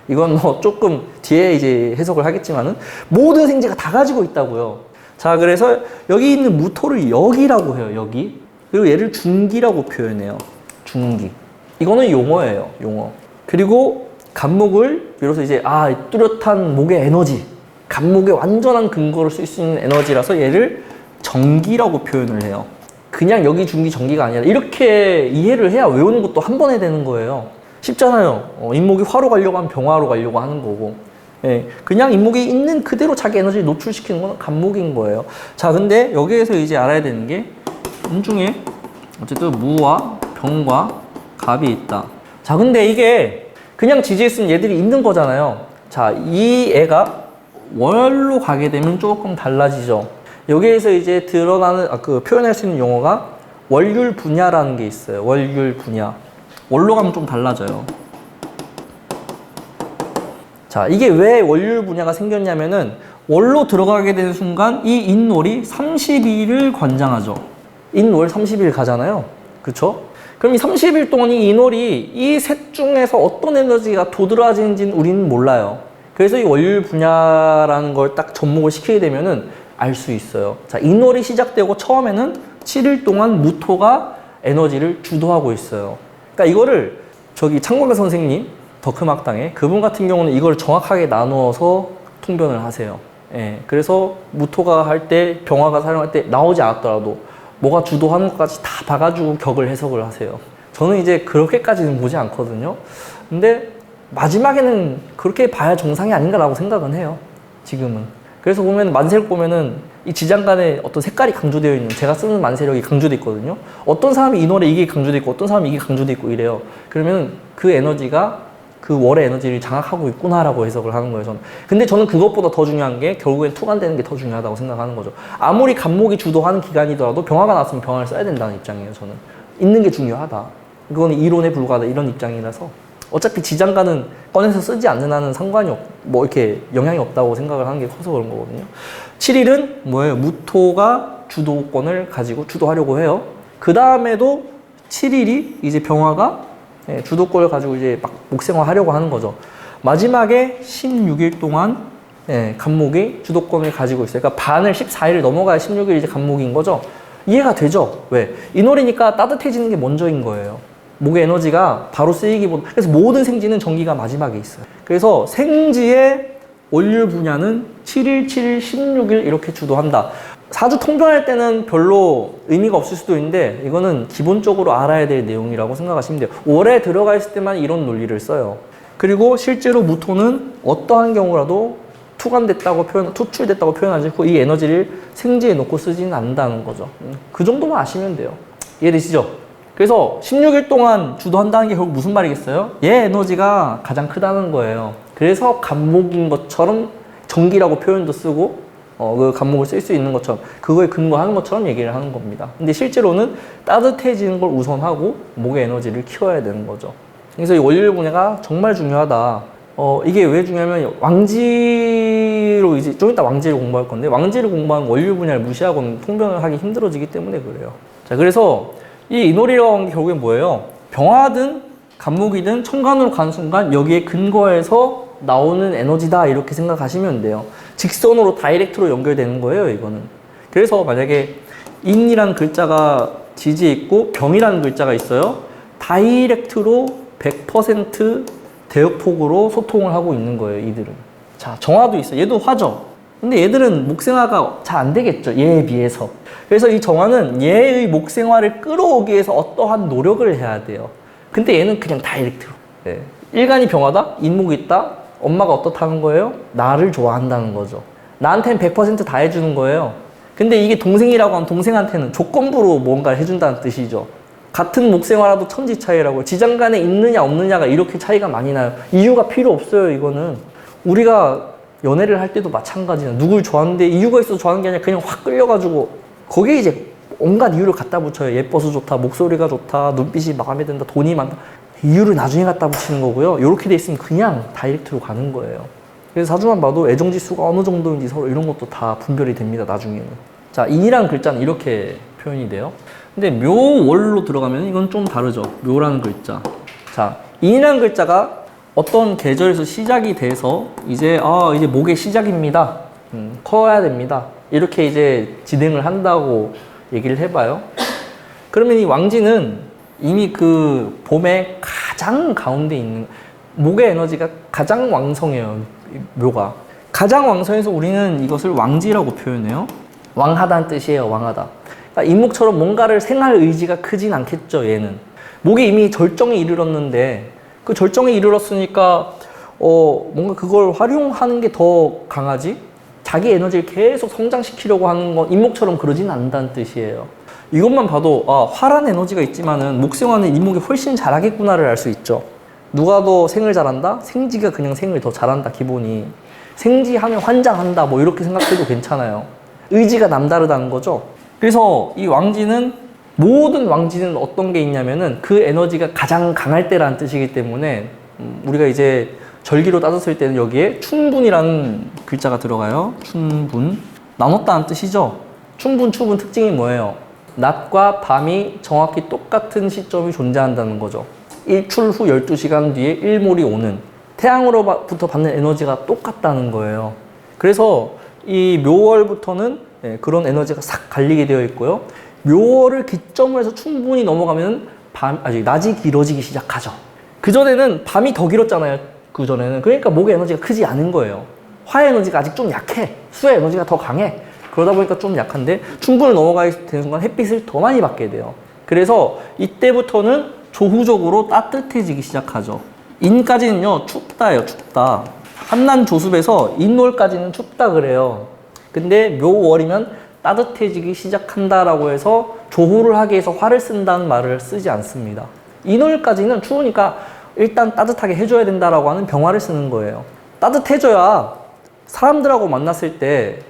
이건 뭐 조금 뒤에 이제 해석을 하겠지만은 모든 생지가 다 가지고 있다고요. 자, 그래서 여기 있는 무토를 역이라고 해요. 역이. 그리고 얘를 중기라고 표현해요. 중기. 이거는 용어예요. 용어. 그리고 간목을 비로소 이제 뚜렷한 목의 에너지. 간목의 완전한 근거를 쓸 수 있는 에너지라서 얘를 정기라고 표현을 해요. 그냥 여기 중기 정기가 아니라 이렇게 이해를 해야 외우는 것도 한 번에 되는 거예요. 쉽잖아요. 인목이 화로 가려고 하면 병화로 가려고 하는 거고. 예, 그냥 인목이 있는 그대로 자기 에너지를 노출시키는 건 간목인 거예요. 자, 근데 여기에서 이제 알아야 되는 게 인중에 어쨌든 무와 병과 갑이 있다. 자, 근데 이게 그냥 지지했으면 얘들이 있는 거잖아요. 자, 이 애가 월로 가게 되면 조금 달라지죠. 여기에서 이제 드러나는, 표현할 수 있는 용어가 월율 분야라는 게 있어요. 월율 분야. 월로 가면 좀 달라져요. 자, 이게 왜 월율 분야가 생겼냐면은 월로 들어가게 되는 순간 이 인월이 30일을 관장하죠. 인월 30일 가잖아요. 그쵸? 그럼 이 30일 동안 이 인월이 이 셋 중에서 어떤 에너지가 도드라지는지는 우리는 몰라요. 그래서 이 월율 분야라는 걸 딱 접목을 시키게 되면은 알 수 있어요. 자, 인월이 시작되고 처음에는 7일 동안 무토가 에너지를 주도하고 있어요. 그러니까 이거를 창골배 선생님, 덕흠학당에 그분 같은 경우는 이걸 정확하게 나누어서 통변을 하세요. 예, 그래서 무토가 할 때, 병화가 사용할 때 나오지 않았더라도 뭐가 주도하는 것까지 다 봐가지고 격을 해석을 하세요. 저는 이제 그렇게까지는 보지 않거든요. 근데 마지막에는 그렇게 봐야 정상이 아닌가라고 생각은 해요. 지금은. 그래서 보면 만세력 보면은 이 지장간에 어떤 색깔이 강조되어 있는, 제가 쓰는 만세력이 강조되어 있거든요. 어떤 사람이 인월에 이게 강조되어 있고 어떤 사람이 이게 강조되어 있고 이래요. 그러면 그 에너지가 그 월의 에너지를 장악하고 있구나라고 해석을 하는 거예요, 저는. 근데 저는 그것보다 더 중요한 게 결국엔 투간되는 게 더 중요하다고 생각하는 거죠. 아무리 간목이 주도하는 기간이더라도 병화가 나왔으면 병화를 써야 된다는 입장이에요, 저는. 있는 게 중요하다. 이거는 이론에 불과하다 이런 입장이라서 어차피 지장간은 꺼내서 쓰지 않는 한은 상관이 뭐 이렇게 영향이 없다고 생각을 하는 게 커서 그런 거거든요. 7일은 뭐예요? 무토가 주도권을 가지고 주도하려고 해요. 그 다음에도 7일이 이제 병화가 주도권을 가지고 이제 막 목생화 하려고 하는 거죠. 마지막에 16일 동안 간목이 주도권을 가지고 있어요. 그러니까 반을 14일을 넘어가야 16일 이제 간목인 거죠. 이해가 되죠? 왜? 인월이니까 따뜻해지는 게 먼저인 거예요. 목의 에너지가 바로 쓰이기보다. 그래서 모든 생지는 정기가 마지막에 있어요. 그래서 생지의 월율 분야는 7일, 7일, 16일 이렇게 주도한다. 사주 통변할 때는 별로 의미가 없을 수도 있는데 이거는 기본적으로 알아야 될 내용이라고 생각하시면 돼요. 월에 들어가 있을 때만 이런 논리를 써요. 그리고 실제로 무토는 어떠한 경우라도 투출됐다고 표현하지 않고 이 에너지를 생지에 놓고 쓰지는 않는다는 거죠. 그 정도만 아시면 돼요. 이해되시죠? 그래서 16일 동안 주도한다는 게 결국 무슨 말이겠어요? 얘 에너지가 가장 크다는 거예요. 그래서 간목인 것처럼 정기라고 표현도 쓰고 그 간목을 쓸 수 있는 것처럼 그거에 근거하는 것처럼 얘기를 하는 겁니다. 근데 실제로는 따뜻해지는 걸 우선하고 목의 에너지를 키워야 되는 거죠. 그래서 이 월요일 분야가 정말 중요하다. 이게 왜 중요하면 왕지로 이제 좀 이따 왕지를 공부할 건데 왕지를 공부하면 월요일 분야를 무시하고는 통변을 하기 힘들어지기 때문에 그래요. 자, 그래서 이 인월이라고 하는 게 결국엔 뭐예요? 병화든 간목이든 천간으로 가는 순간 여기에 근거해서 나오는 에너지다 이렇게 생각하시면 돼요. 직선으로 다이렉트로 연결되는 거예요, 이거는. 그래서 만약에 인이라는 글자가 지지에 있고 병이라는 글자가 있어요. 다이렉트로 100% 대역폭으로 소통을 하고 있는 거예요, 이들은. 자, 정화도 있어요. 얘도 화죠. 근데 얘들은 목생화가 잘 안 되겠죠, 얘에 비해서. 그래서 이 정화는 얘의 목생화를 끌어오기 위해서 어떠한 노력을 해야 돼요. 근데 얘는 그냥 다이렉트로. 네. 일간이 병화다? 인목이 있다? 엄마가 어떻다는 거예요? 나를 좋아한다는 거죠. 나한테는 100% 다 해주는 거예요. 근데 이게 동생이라고 하면 동생한테는 조건부로 뭔가를 해준다는 뜻이죠. 같은 목생화라도 천지 차이라고. 지장간에 있느냐 없느냐가 이렇게 차이가 많이 나요. 이유가 필요 없어요, 이거는. 우리가 연애를 할 때도 마찬가지예요. 누굴 좋아하는데 이유가 있어서 좋아하는 게 아니라 그냥 확 끌려가지고 거기에 이제 온갖 이유를 갖다 붙여요. 예뻐서 좋다, 목소리가 좋다, 눈빛이 마음에 든다, 돈이 많다. 이유를 나중에 갖다 붙이는 거고요. 이렇게 돼 있으면 그냥 다이렉트로 가는 거예요. 그래서 사주만 봐도 애정지수가 어느 정도인지 서로 이런 것도 다 분별이 됩니다, 나중에는. 자, 인이라는 글자는 이렇게 표현이 돼요. 근데 묘월로 들어가면 이건 좀 다르죠. 묘라는 글자. 자, 인이라는 글자가 어떤 계절에서 시작이 돼서 이제 목의 시작입니다. 커야 됩니다. 이렇게 이제 진행을 한다고 얘기를 해봐요. 그러면 이 왕지는 이미 그 봄의 가장 가운데 있는 목의 에너지가 가장 왕성해요. 묘가. 가장 왕성해서 우리는 이것을 왕지라고 표현해요. 왕하다는 뜻이에요. 왕하다. 그러니까 인목처럼 뭔가를 생할 의지가 크진 않겠죠. 얘는. 목이 이미 절정에 이르렀는데 그 절정에 이르렀으니까 뭔가 그걸 활용하는 게 더 강하지? 자기 에너지를 계속 성장시키려고 하는 건 인목처럼 그러진 않는다는 뜻이에요. 이것만 봐도 활한 에너지가 있지만은 목생화는 인목이 훨씬 잘하겠구나를 알 수 있죠. 누가 더 생을 잘한다? 생지가 그냥 생을 더 잘한다, 기본이. 생지하면 환장한다, 뭐 이렇게 생각해도 괜찮아요. 의지가 남다르다는 거죠. 그래서 이 왕지는 모든 왕지는 어떤 게 있냐면은 그 에너지가 가장 강할 때라는 뜻이기 때문에 우리가 이제 절기로 따졌을 때는 여기에 충분이라는 글자가 들어가요. 충분. 나눴다는 뜻이죠. 충분, 추분 특징이 뭐예요? 낮과 밤이 정확히 똑같은 시점이 존재한다는 거죠. 일출 후 12시간 뒤에 일몰이 오는 태양으로부터 받는 에너지가 똑같다는 거예요. 그래서 이 묘월부터는 그런 에너지가 싹 갈리게 되어 있고요. 묘월을 기점으로 해서 충분히 넘어가면 낮이 길어지기 시작하죠. 그전에는 밤이 더 길었잖아요. 그전에는. 그러니까 목의 에너지가 크지 않은 거예요. 화의 에너지가 아직 좀 약해. 수의 에너지가 더 강해. 그러다 보니까 좀 약한데 충분을 넘어가게 되는 순간 햇빛을 더 많이 받게 돼요. 그래서 이때부터는 조후적으로 따뜻해지기 시작하죠. 인까지는요, 춥다예요, 춥다. 한난 조습에서 인월까지는 춥다 그래요. 근데 묘월이면 따뜻해지기 시작한다라고 해서 조후를 하기 위해서 화를 쓴다는 말을 쓰지 않습니다. 인월까지는 추우니까 일단 따뜻하게 해줘야 된다라고 하는 병화를 쓰는 거예요. 따뜻해져야 사람들하고 만났을 때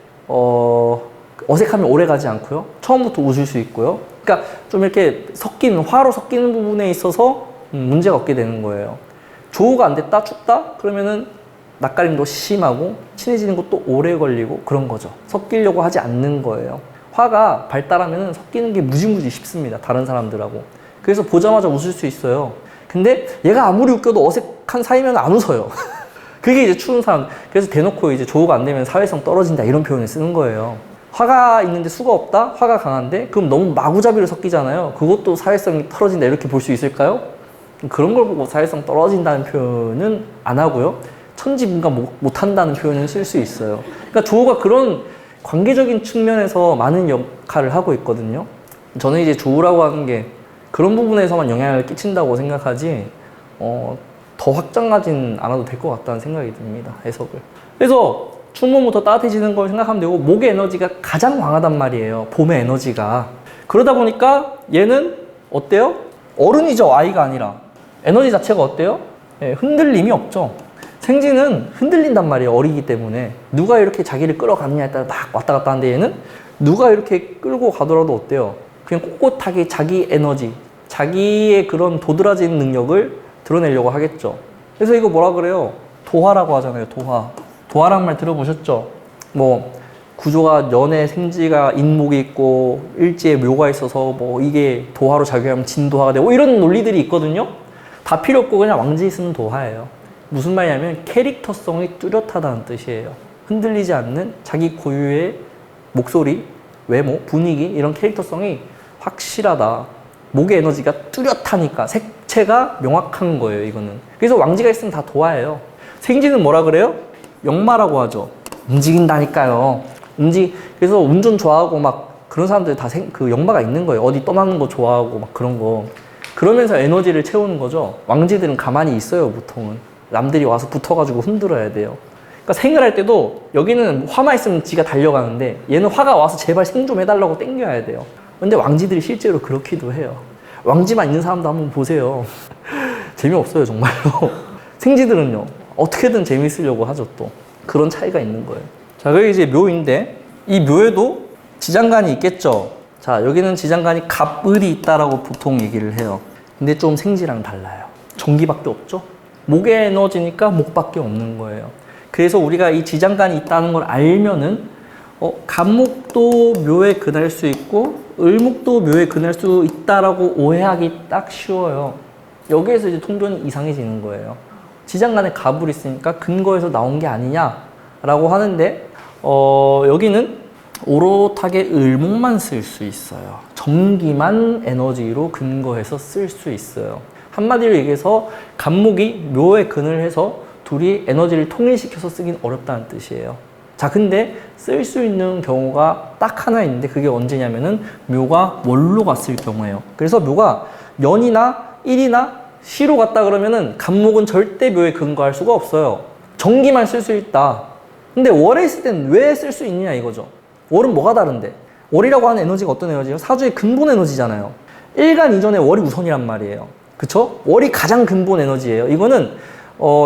어색함이 오래 가지 않고요. 처음부터 웃을 수 있고요. 그러니까 좀 이렇게 화로 섞이는 부분에 있어서 문제가 없게 되는 거예요. 조우가 안 됐다, 춥다? 그러면은 낯가림도 심하고 친해지는 것도 오래 걸리고 그런 거죠. 섞이려고 하지 않는 거예요. 화가 발달하면 섞이는 게 무지무지 쉽습니다. 다른 사람들하고. 그래서 보자마자 웃을 수 있어요. 근데 얘가 아무리 웃겨도 어색한 사이면 안 웃어요. 그게 이제 추운 사람. 그래서 대놓고 이제 조우가 안 되면 사회성 떨어진다 이런 표현을 쓰는 거예요. 화가 있는데 수가 없다? 화가 강한데? 그럼 너무 마구잡이로 섞이잖아요. 그것도 사회성이 떨어진다 이렇게 볼 수 있을까요? 그런 걸 보고 사회성 떨어진다는 표현은 안 하고요. 천지분간 못한다는 표현을 쓸 수 있어요. 그러니까 조우가 그런 관계적인 측면에서 많은 역할을 하고 있거든요. 저는 이제 조우라고 하는 게 그런 부분에서만 영향을 끼친다고 생각하지 더 확장하진 않아도 될 것 같다는 생각이 듭니다. 해석을. 그래서 춘모부터 따뜻해지는 걸 생각하면 되고 목의 에너지가 가장 강하단 말이에요. 봄의 에너지가. 그러다 보니까 얘는 어때요? 어른이죠. 아이가 아니라. 에너지 자체가 어때요? 예, 흔들림이 없죠. 생쥐는 흔들린단 말이에요. 어리기 때문에. 누가 이렇게 자기를 끌어가느냐에 따라 막 왔다 갔다 하는데 얘는 누가 이렇게 끌고 가더라도 어때요? 그냥 꼿꼿하게 자기 에너지, 자기의 그런 도드라지는 능력을 드러내려고 하겠죠. 그래서 이거 뭐라 그래요? 도화라고 하잖아요. 도화. 도화란 말 들어보셨죠? 뭐 구조가 연에 생쥐가 인목이 있고 일지에 묘가 있어서 뭐 이게 도화로 작용하면 진도화가 되고 이런 논리들이 있거든요. 다 필요 없고 그냥 왕지에 쓰는 도화예요. 무슨 말이냐면 캐릭터성이 뚜렷하다는 뜻이에요. 흔들리지 않는 자기 고유의 목소리, 외모, 분위기 이런 캐릭터성이 확실하다. 목의 에너지가 뚜렷하니까 색채가 명확한 거예요. 이거는. 그래서 왕지가 있으면 다 도화예요. 생쥐는 뭐라 그래요? 역마라고 하죠. 움직인다니까요. 그래서 운전 좋아하고 막 그런 사람들 다 그 역마가 있는 거예요. 어디 떠나는 거 좋아하고 막 그런 거. 그러면서 에너지를 채우는 거죠. 왕지들은 가만히 있어요, 보통은. 남들이 와서 붙어가지고 흔들어야 돼요. 그러니까 생을 할 때도 여기는 화만 있으면 지가 달려가는데 얘는 화가 와서 제발 생 좀 해달라고 땡겨야 돼요. 근데 왕지들이 실제로 그렇기도 해요. 왕지만 있는 사람도 한번 보세요. 재미없어요, 정말로. 생쥐들은요, 어떻게든 재밌으려고 하죠, 또. 그런 차이가 있는 거예요. 자, 그게 이제 묘인데, 이 묘에도 지장간이 있겠죠. 자, 여기는 지장간이 갑을이 있다라고 보통 얘기를 해요. 근데 좀 생쥐랑 달라요. 전기밖에 없죠? 목의 에너지니까 목밖에 없는 거예요. 그래서 우리가 이 지장간이 있다는 걸 알면은 갑목도 묘에 근할 수 있고 을목도 묘에 근할 수 있다라고 오해하기 딱 쉬워요. 여기에서 이제 통변이 이상해지는 거예요. 지장간에 갑을 있으니까 근거에서 나온 게 아니냐라고 하는데 여기는 오롯하게 을목만 쓸 수 있어요. 전기만 에너지로 근거해서 쓸 수 있어요. 한마디로 얘기해서 갑목이 묘에 근을 해서 둘이 에너지를 통일시켜서 쓰긴 어렵다는 뜻이에요. 자, 근데 쓸 수 있는 경우가 딱 하나 있는데 그게 언제냐면은 묘가 월로 갔을 경우예요. 그래서 묘가 연이나 일이나 시로 갔다 그러면은 갑목은 절대 묘에 근거할 수가 없어요. 전기만 쓸 수 있다. 근데 월에 있을 때는 왜 쓸 수 있느냐 이거죠. 월은 뭐가 다른데? 월이라고 하는 에너지가 어떤 에너지예요? 사주의 근본 에너지잖아요. 일간 이전에 월이 우선이란 말이에요. 그쵸? 월이 가장 근본 에너지예요. 이거는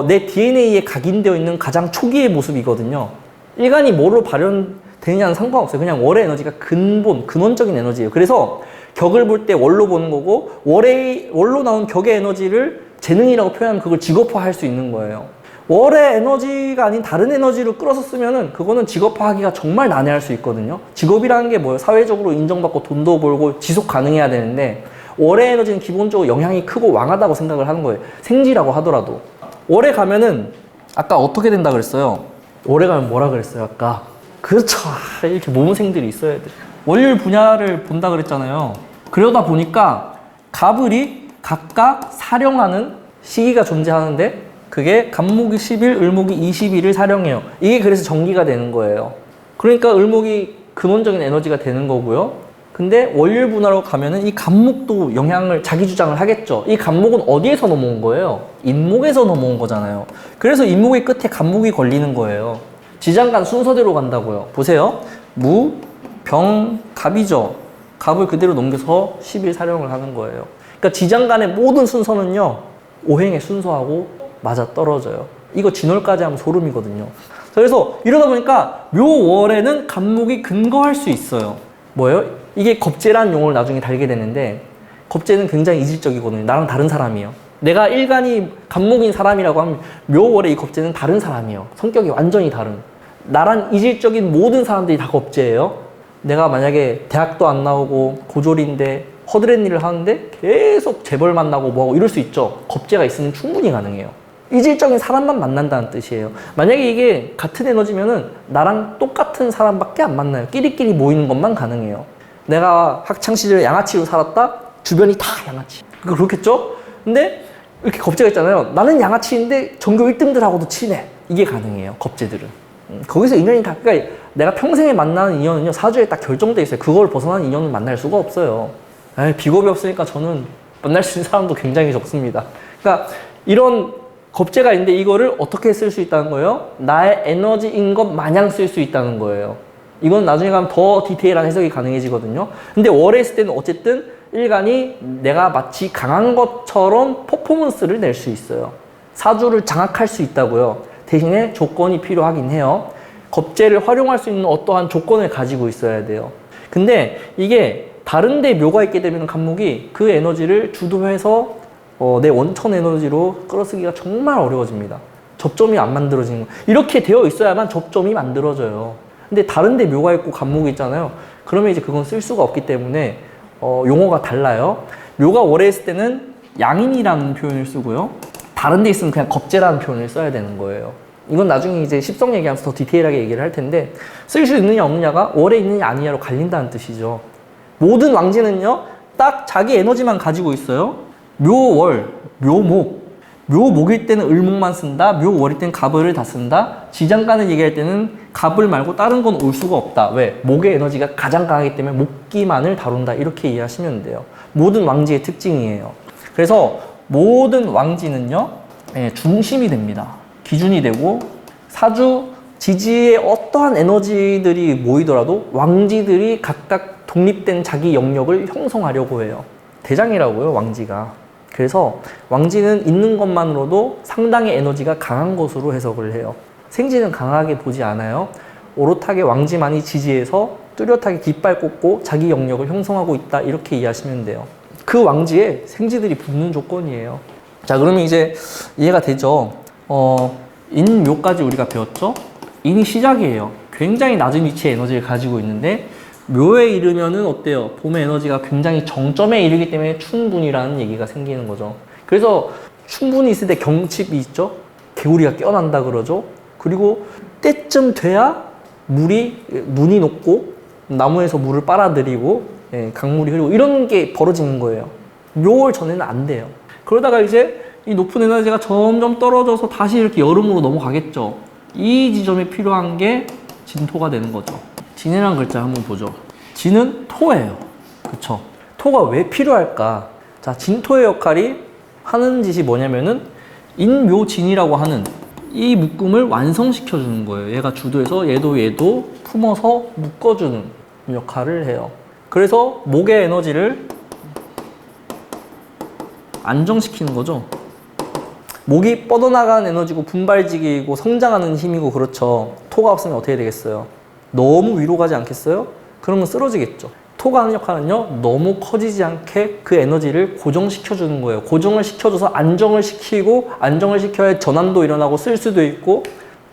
내 DNA에 각인되어 있는 가장 초기의 모습이거든요. 일간이 뭐로 발현되느냐는 상관없어요. 그냥 월의 에너지가 근원적인 에너지예요. 그래서 격을 볼 때 월로 보는 거고 월로 나온 격의 에너지를 재능이라고 표현하면 그걸 직업화할 수 있는 거예요. 월의 에너지가 아닌 다른 에너지로 끌어서 쓰면은 그거는 직업화하기가 정말 난해할 수 있거든요. 직업이라는 게 뭐예요? 사회적으로 인정받고 돈도 벌고 지속 가능해야 되는데 월의 에너지는 기본적으로 영향이 크고 왕하다고 생각을 하는 거예요. 생쥐라고 하더라도. 월에 가면은 아까 어떻게 된다 그랬어요? 월에 가면 뭐라 그랬어요? 아까. 그렇죠. 이렇게 모범생들이 있어야 돼. 월요일 분야를 본다 그랬잖아요. 그러다 보니까 갑을이 각각 사령하는 시기가 존재하는데 그게 갑목이 10일, 을목이 20일을 사령해요. 이게 그래서 정기가 되는 거예요. 그러니까 을목이 근원적인 에너지가 되는 거고요. 근데 월요일 분화로 가면은 이 갑목도 자기 주장을 하겠죠. 이 갑목은 어디에서 넘어온 거예요? 인목에서 넘어온 거잖아요. 그래서 인목의 끝에 갑목이 걸리는 거예요. 지장간 순서대로 간다고요. 보세요. 무, 병, 갑이죠. 갑을 그대로 넘겨서 10일 사령을 하는 거예요. 그러니까 지장간의 모든 순서는요, 오행의 순서하고 맞아 떨어져요. 이거 진월까지 하면 소름이거든요. 그래서 이러다 보니까 묘월에는 갑목이 근거할 수 있어요. 뭐예요? 이게 겁재라는 용어를 나중에 달게 되는데 겁재는 굉장히 이질적이거든요. 나랑 다른 사람이에요. 내가 일간이 간목인 사람이라고 하면 묘월의 이 겁재는 다른 사람이에요. 성격이 완전히 다른. 나란 이질적인 모든 사람들이 다 겁재예요. 내가 만약에 대학도 안 나오고 고졸인데 허드렛 일을 하는데 계속 재벌 만나고 뭐하고 이럴 수 있죠. 겁재가 있으면 충분히 가능해요. 이질적인 사람만 만난다는 뜻이에요. 만약에 이게 같은 에너지면은 나랑 똑같은 사람밖에 안 만나요. 끼리끼리 모이는 것만 가능해요. 내가 학창시절에 양아치로 살았다? 주변이 다 양아치. 그렇겠죠? 근데 이렇게 겁재가 있잖아요. 나는 양아치인데 전교 1등들하고도 친해. 이게 가능해요. 겁재들은. 거기서 인연이 다, 그러니까 내가 평생에 만나는 인연은요, 사주에 딱 결정돼 있어요. 그걸 벗어난 인연은 만날 수가 없어요. 비겁이 없으니까 저는 만날 수 있는 사람도 굉장히 적습니다. 그러니까 이런 겁재가 있는데 이거를 어떻게 쓸 수 있다는 거예요? 나의 에너지인 것 마냥 쓸 수 있다는 거예요. 이건 나중에 가면 더 디테일한 해석이 가능해지거든요. 근데 월에 있을 때는 어쨌든 일간이 내가 마치 강한 것처럼 퍼포먼스를 낼 수 있어요. 사주를 장악할 수 있다고요. 대신에 조건이 필요하긴 해요. 겁재를 활용할 수 있는 어떠한 조건을 가지고 있어야 돼요. 근데 이게 다른 데 묘가 있게 되면 간목이 그 에너지를 주도해서 내 원천 에너지로 끌어쓰기가 정말 어려워집니다. 접점이 안 만들어지는 거. 이렇게 되어 있어야만 접점이 만들어져요. 근데 다른 데 묘가 있고 간목이 있잖아요. 그러면 이제 그건 쓸 수가 없기 때문에 용어가 달라요. 묘가 월에 있을 때는 양인이라는 표현을 쓰고요. 다른 데 있으면 그냥 겁재라는 표현을 써야 되는 거예요. 이건 나중에 이제 십성 얘기하면서 더 디테일하게 얘기를 할 텐데 쓸 수 있느냐 없느냐가 월에 있느냐 아니냐로 갈린다는 뜻이죠. 모든 왕지는요, 딱 자기 에너지만 가지고 있어요. 묘월, 묘목. 묘목일 때는 을목만 쓴다. 묘월일 때는 갑을을 다 쓴다. 지장간을 얘기할 때는 갑을 말고 다른 건 올 수가 없다. 왜? 목의 에너지가 가장 강하기 때문에 목기만을 다룬다. 이렇게 이해하시면 돼요. 모든 왕지의 특징이에요. 그래서 모든 왕지는요, 중심이 됩니다. 기준이 되고 사주 지지의 어떠한 에너지들이 모이더라도 왕지들이 각각 독립된 자기 영역을 형성하려고 해요. 대장이라고요, 왕지가. 그래서 왕지는 있는 것만으로도 상당히 에너지가 강한 것으로 해석을 해요. 생지는 강하게 보지 않아요. 오롯하게 왕지만이 지지해서 뚜렷하게 깃발 꽂고 자기 영역을 형성하고 있다, 이렇게 이해하시면 돼요. 그 왕지에 생지들이 붙는 조건이에요. 자, 그러면 이제 이해가 되죠? 인묘까지 우리가 배웠죠? 인이 시작이에요. 굉장히 낮은 위치의 에너지를 가지고 있는데 묘에 이르면은 어때요? 봄의 에너지가 굉장히 정점에 이르기 때문에 춘분이라는 얘기가 생기는 거죠. 그래서 춘분이 있을 때 경칩이 있죠? 개구리가 깨어난다 그러죠? 그리고 때쯤 돼야 눈이 녹고 나무에서 물을 빨아들이고 강물이 흐르고 이런 게 벌어지는 거예요. 묘월 전에는 안 돼요. 그러다가 이제 이 높은 에너지가 점점 떨어져서 다시 이렇게 여름으로 넘어가겠죠. 이 지점에 필요한 게 진토가 되는 거죠. 진이라는 글자 한번 보죠. 진은 토예요. 그쵸? 토가 왜 필요할까? 자, 진토의 역할이 하는 짓이 뭐냐면은 인묘진이라고 하는 이 묶음을 완성시켜 주는 거예요. 얘가 주도해서 얘도 품어서 묶어주는 역할을 해요. 그래서 목의 에너지를 안정시키는 거죠. 목이 뻗어나가는 에너지고 분발지기고 성장하는 힘이고 그렇죠. 토가 없으면 어떻게 되겠어요? 너무 위로 가지 않겠어요? 그러면 쓰러지겠죠. 토가 하는 역할은요, 너무 커지지 않게 그 에너지를 고정시켜주는 거예요. 고정을 시켜줘서 안정을 시키고, 안정을 시켜야 전환도 일어나고 쓸 수도 있고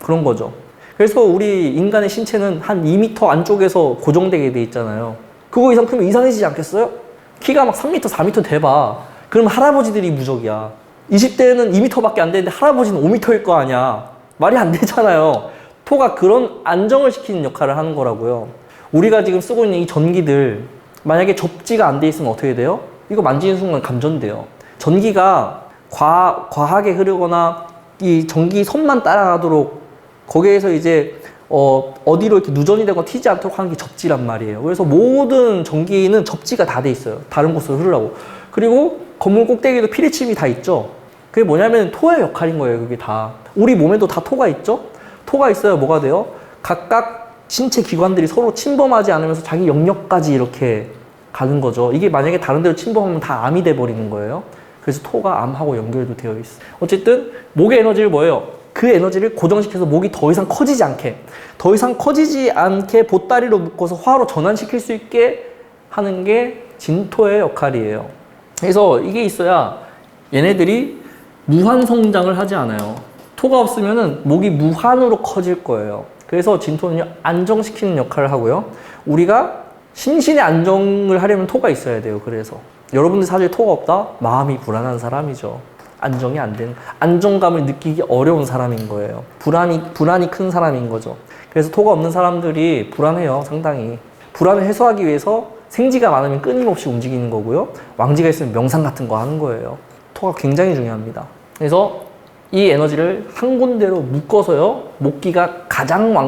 그런 거죠. 그래서 우리 인간의 신체는 한 2m 안쪽에서 고정되게 돼 있잖아요. 그거 이상 크면 이상해지지 않겠어요? 키가 막 3m, 4m 돼봐. 그럼 할아버지들이 무적이야. 20대에는 2m밖에 안 되는데 할아버지는 5m일 거 아니야. 말이 안 되잖아요. 토가 그런 안정을 시키는 역할을 하는 거라고요. 우리가 지금 쓰고 있는 이 전기들, 만약에 접지가 안 돼 있으면 어떻게 돼요? 이거 만지는 순간 감전돼요. 전기가 과하게 흐르거나 이 전기 선만 따라가도록 거기에서 이제 어디로 이렇게 누전이 되거나 튀지 않도록 하는 게 접지란 말이에요. 그래서 모든 전기는 접지가 다 돼 있어요. 다른 곳으로 흐르라고. 그리고 건물 꼭대기에도 피리침이 다 있죠. 그게 뭐냐면 토의 역할인 거예요. 그게 다. 우리 몸에도 다 토가 있죠. 토가 있어야 뭐가 돼요? 각각 신체 기관들이 서로 침범하지 않으면서 자기 영역까지 이렇게 가는 거죠. 이게 만약에 다른 데로 침범하면 다 암이 돼버리는 거예요. 그래서 토가 암하고 연결도 되어 있어요. 어쨌든 목의 에너지를 뭐예요? 그 에너지를 고정시켜서 목이 더 이상 커지지 않게 보따리로 묶어서 화로 전환시킬 수 있게 하는 게 진토의 역할이에요. 그래서 이게 있어야 얘네들이 무한 성장을 하지 않아요. 토가 없으면은 목이 무한으로 커질 거예요. 그래서 진토는요, 안정시키는 역할을 하고요. 우리가 심신의 안정을 하려면 토가 있어야 돼요. 그래서 여러분들 사실 토가 없다? 마음이 불안한 사람이죠. 안정이 안 되는, 안정감을 느끼기 어려운 사람인 거예요. 불안이 큰 사람인 거죠. 그래서 토가 없는 사람들이 불안해요. 상당히. 불안을 해소하기 위해서 생지가 많으면 끊임없이 움직이는 거고요. 왕지가 있으면 명상 같은 거 하는 거예요. 토가 굉장히 중요합니다. 그래서 이 에너지를 한 군데로 묶어서요, 목기가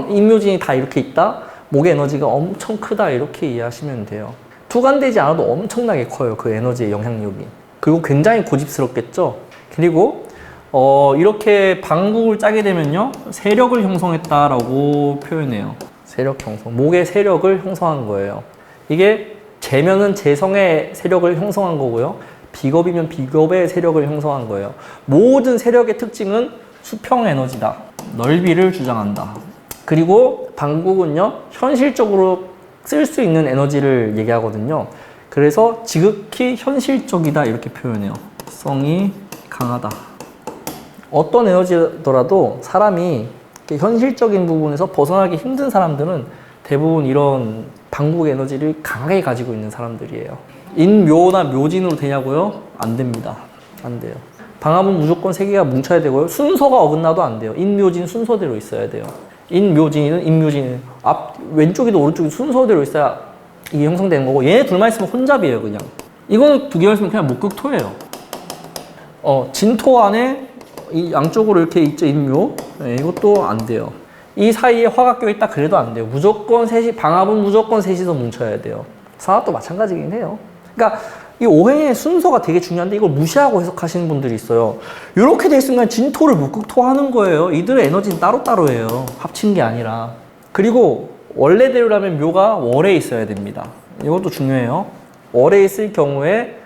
인묘진이 다 이렇게 있다? 목의 에너지가 엄청 크다, 이렇게 이해하시면 돼요. 투간되지 않아도 엄청나게 커요, 그 에너지의 영향력이. 그리고 굉장히 고집스럽겠죠? 그리고 이렇게 방국을 짜게 되면요, 세력을 형성했다라고 표현해요. 세력 형성. 목의 세력을 형성한 거예요. 이게 재면은 재성의 세력을 형성한 거고요. 비겁이면 비겁의 세력을 형성한 거예요. 모든 세력의 특징은 수평 에너지다. 넓이를 주장한다. 그리고 방국은요, 현실적으로 쓸 수 있는 에너지를 얘기하거든요. 그래서 지극히 현실적이다, 이렇게 표현해요. 성이 강하다. 어떤 에너지더라도 사람이 현실적인 부분에서 벗어나기 힘든 사람들은 대부분 이런 방국 에너지를 강하게 가지고 있는 사람들이에요. 인묘나 묘진으로 되냐고요? 안 됩니다. 안 돼요. 방합은 무조건 세 개가 뭉쳐야 되고요. 순서가 어긋나도 안 돼요. 인묘진 순서대로 있어야 돼요. 인묘진은 왼쪽이도 오른쪽이 순서대로 있어야 이게 형성되는 거고, 얘네 둘만 있으면 혼잡이에요, 그냥. 이거는 두 개만 있으면 그냥 목극토예요. 진토 안에 이 양쪽으로 이렇게 있죠, 인묘. 네, 이것도 안 돼요. 이 사이에 화가 껴있다 그래도 안 돼요. 방합은 무조건 셋이서 뭉쳐야 돼요. 산화도 마찬가지긴 해요. 그러니까 이 오행의 순서가 되게 중요한데 이걸 무시하고 해석하시는 분들이 있어요. 이렇게 될 순간 진토를 목극토하는 거예요. 이들의 에너지는 따로따로예요. 합친 게 아니라. 그리고 원래대로라면 묘가 월에 있어야 됩니다. 이것도 중요해요. 월에 있을 경우에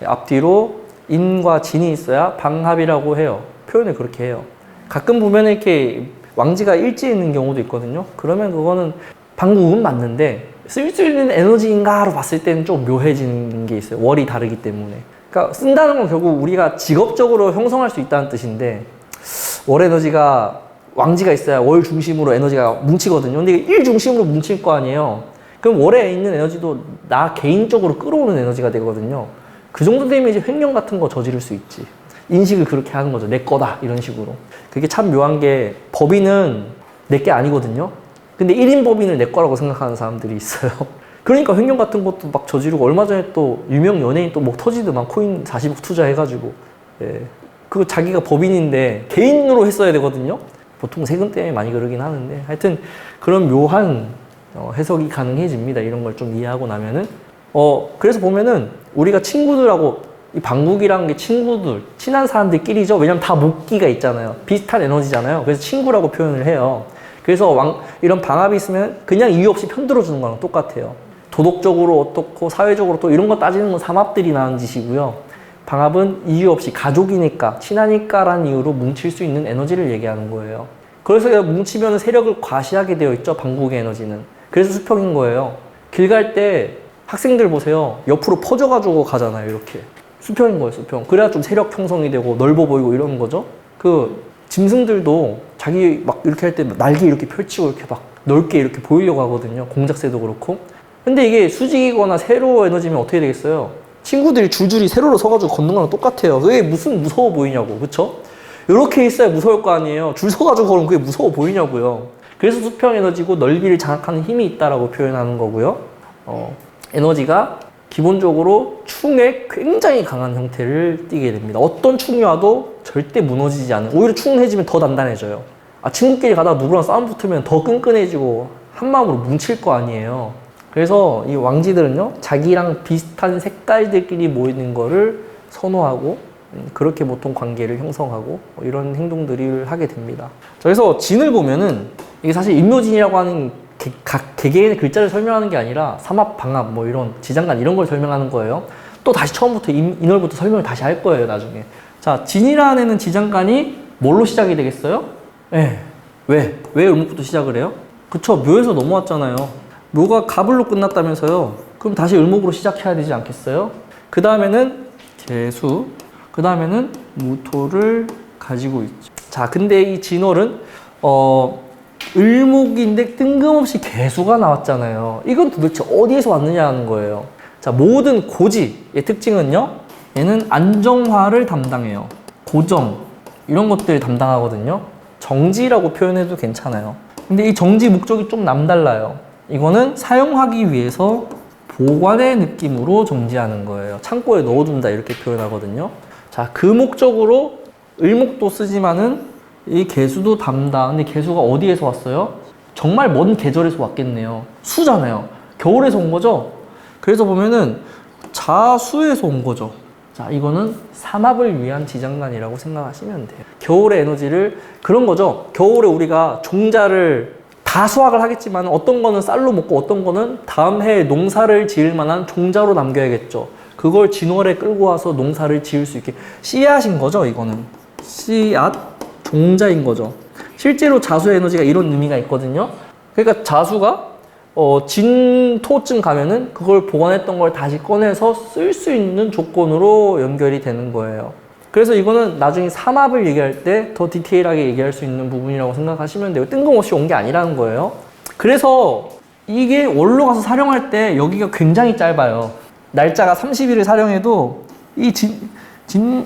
앞뒤로 인과 진이 있어야 방합이라고 해요. 표현을 그렇게 해요. 가끔 보면 이렇게 왕지가 일지에 있는 경우도 있거든요. 그러면 그거는 방국은 맞는데 쓸 수 있는 에너지인가로 봤을 때는 좀 묘해지는 게 있어요. 월이 다르기 때문에. 그러니까 쓴다는 건 결국 우리가 직업적으로 형성할 수 있다는 뜻인데, 월 에너지가 왕지가 있어야 월 중심으로 에너지가 뭉치거든요. 근데 일 중심으로 뭉칠 거 아니에요. 그럼 월에 있는 에너지도 나 개인적으로 끌어오는 에너지가 되거든요. 그 정도 되면 이제 횡령 같은 거 저지를 수 있지. 인식을 그렇게 하는 거죠. 내 거다, 이런 식으로. 그게 참 묘한 게, 법인은 내 게 아니거든요. 근데 1인 법인을 내 거라고 생각하는 사람들이 있어요. 그러니까 횡령 같은 것도 막 저지르고, 얼마 전에 또 유명 연예인 또 뭐 터지더만 코인 40억 투자해가지고, 예. 그거 자기가 법인인데 개인으로 했어야 되거든요. 보통 세금 때문에 많이 그러긴 하는데, 하여튼 그런 묘한 해석이 가능해집니다. 이런 걸 좀 이해하고 나면은. 그래서 보면은 우리가 친구들하고, 이 방국이라는 게 친구들, 친한 사람들끼리죠. 왜냐면 다 목기가 있잖아요. 비슷한 에너지잖아요. 그래서 친구라고 표현을 해요. 그래서 이런 방합이 있으면 그냥 이유 없이 편들어주는 거랑 똑같아요. 도덕적으로 어떻고 사회적으로 또 이런 거 따지는 건 삼합들이 나은 짓이고요. 방합은 이유 없이 가족이니까, 친하니까라는 이유로 뭉칠 수 있는 에너지를 얘기하는 거예요. 그래서 뭉치면 세력을 과시하게 되어 있죠, 방국의 에너지는. 그래서 수평인 거예요. 길 갈 때 학생들 보세요. 옆으로 퍼져가지고 가잖아요, 이렇게. 수평인 거예요, 수평. 그래야 좀 세력 형성이 되고 넓어 보이고 이러는 거죠. 짐승들도 자기 막 이렇게 할 때 날개 이렇게 펼치고 이렇게 막 넓게 이렇게 보이려고 하거든요. 공작새도 그렇고. 근데 이게 수직이거나 세로 에너지면 어떻게 되겠어요? 친구들이 줄줄이 세로로 서가지고 걷는 거랑 똑같아요. 그게 무슨 무서워 보이냐고, 그쵸? 이렇게 있어야 무서울 거 아니에요. 줄 서가지고 걸으면 그게 무서워 보이냐고요. 그래서 수평 에너지고 넓이를 장악하는 힘이 있다라고 표현하는 거고요. 에너지가 기본적으로 충에 굉장히 강한 형태를 띠게 됩니다. 어떤 충이 와도 절대 무너지지 않는, 오히려 충해지면 더 단단해져요. 친구끼리 가다가 누구랑 싸움 붙으면 더 끈끈해지고 한마음으로 뭉칠 거 아니에요. 그래서 이 왕지들은요, 자기랑 비슷한 색깔들끼리 모이는 거를 선호하고, 그렇게 보통 관계를 형성하고 이런 행동들을 하게 됩니다. 그래서 진을 보면은 이게 사실 인묘진이라고 하는 각 개개인의 글자를 설명하는 게 아니라 삼합, 방합, 뭐 이런 지장간 이런 걸 설명하는 거예요. 또 다시 처음부터 인월부터 설명을 다시 할 거예요, 나중에. 자, 진이라는 애는 지장간이 뭘로 시작이 되겠어요? 예. 왜 을목부터 시작을 해요? 그쵸, 묘에서 넘어왔잖아요. 묘가 갑을로 끝났다면서요. 그럼 다시 을목으로 시작해야 되지 않겠어요? 그 다음에는 개수, 그 다음에는 무토를 가지고 있죠. 자, 근데 이 진월은 을목인데 뜬금없이 개수가 나왔잖아요. 이건 도대체 어디에서 왔느냐 하는 거예요. 자, 모든 고지의 특징은요, 얘는 안정화를 담당해요. 고정, 이런 것들 담당하거든요. 정지라고 표현해도 괜찮아요. 근데 이 정지 목적이 좀 남달라요. 이거는 사용하기 위해서 보관의 느낌으로 정지하는 거예요. 창고에 넣어둔다 이렇게 표현하거든요. 자, 그 목적으로 을목도 쓰지만은 이 개수도 담당. 근데 개수가 어디에서 왔어요? 정말 먼 계절에서 왔겠네요. 수잖아요. 겨울에서 온 거죠? 그래서 보면은 자수에서 온 거죠. 자, 이거는 삼합을 위한 지장간이라고 생각하시면 돼요. 겨울의 에너지를, 그런 거죠. 겨울에 우리가 종자를 다 수확을 하겠지만 어떤 거는 쌀로 먹고 어떤 거는 다음 해에 농사를 지을 만한 종자로 남겨야겠죠. 그걸 진월에 끌고 와서 농사를 지을 수 있게 씨앗인 거죠. 이거는 씨앗, 종자인 거죠. 실제로 자수의 에너지가 이런 의미가 있거든요. 그러니까 자수가 진토쯤 가면은 그걸 보관했던 걸 다시 꺼내서 쓸 수 있는 조건으로 연결이 되는 거예요. 그래서 이거는 나중에 삼합을 얘기할 때 더 디테일하게 얘기할 수 있는 부분이라고 생각하시면 돼요. 뜬금없이 온 게 아니라는 거예요. 그래서 이게 월로 가서 사령할 때 여기가 굉장히 짧아요. 날짜가 30일을 사령해도 이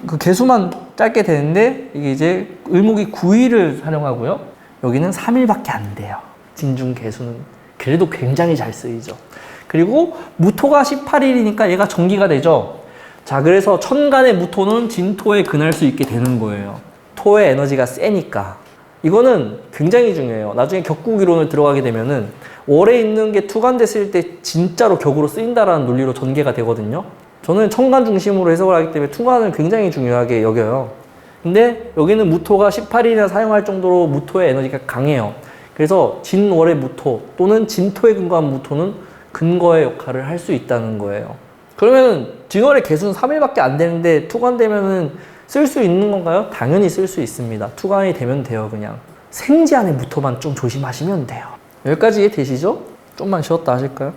그 개수만 짧게 되는데 이게 이제 을목이 9일을 사령하고요. 여기는 3일밖에 안 돼요. 진중 개수는. 그래도 굉장히 잘 쓰이죠. 그리고 무토가 18일이니까 얘가 정기가 되죠. 자, 그래서 천간의 무토는 진토에 근할 수 있게 되는 거예요. 토의 에너지가 세니까. 이거는 굉장히 중요해요. 나중에 격국이론을 들어가게 되면은 월에 있는 게 투간됐을 때 진짜로 격으로 쓰인다라는 논리로 전개가 되거든요. 저는 천간 중심으로 해석을 하기 때문에 투간을 굉장히 중요하게 여겨요. 근데 여기는 무토가 18일이나 사용할 정도로 무토의 에너지가 강해요. 그래서 진월의 무토 또는 진토에 근거한 무토는 근거의 역할을 할 수 있다는 거예요. 그러면은 진월의 개수는 3일밖에 안 되는데 투간되면은 쓸 수 있는 건가요? 당연히 쓸 수 있습니다. 투간이 되면 돼요. 그냥 생지 안의 무토만 좀 조심하시면 돼요. 여기까지 이해되시죠? 좀만 쉬었다 하실까요?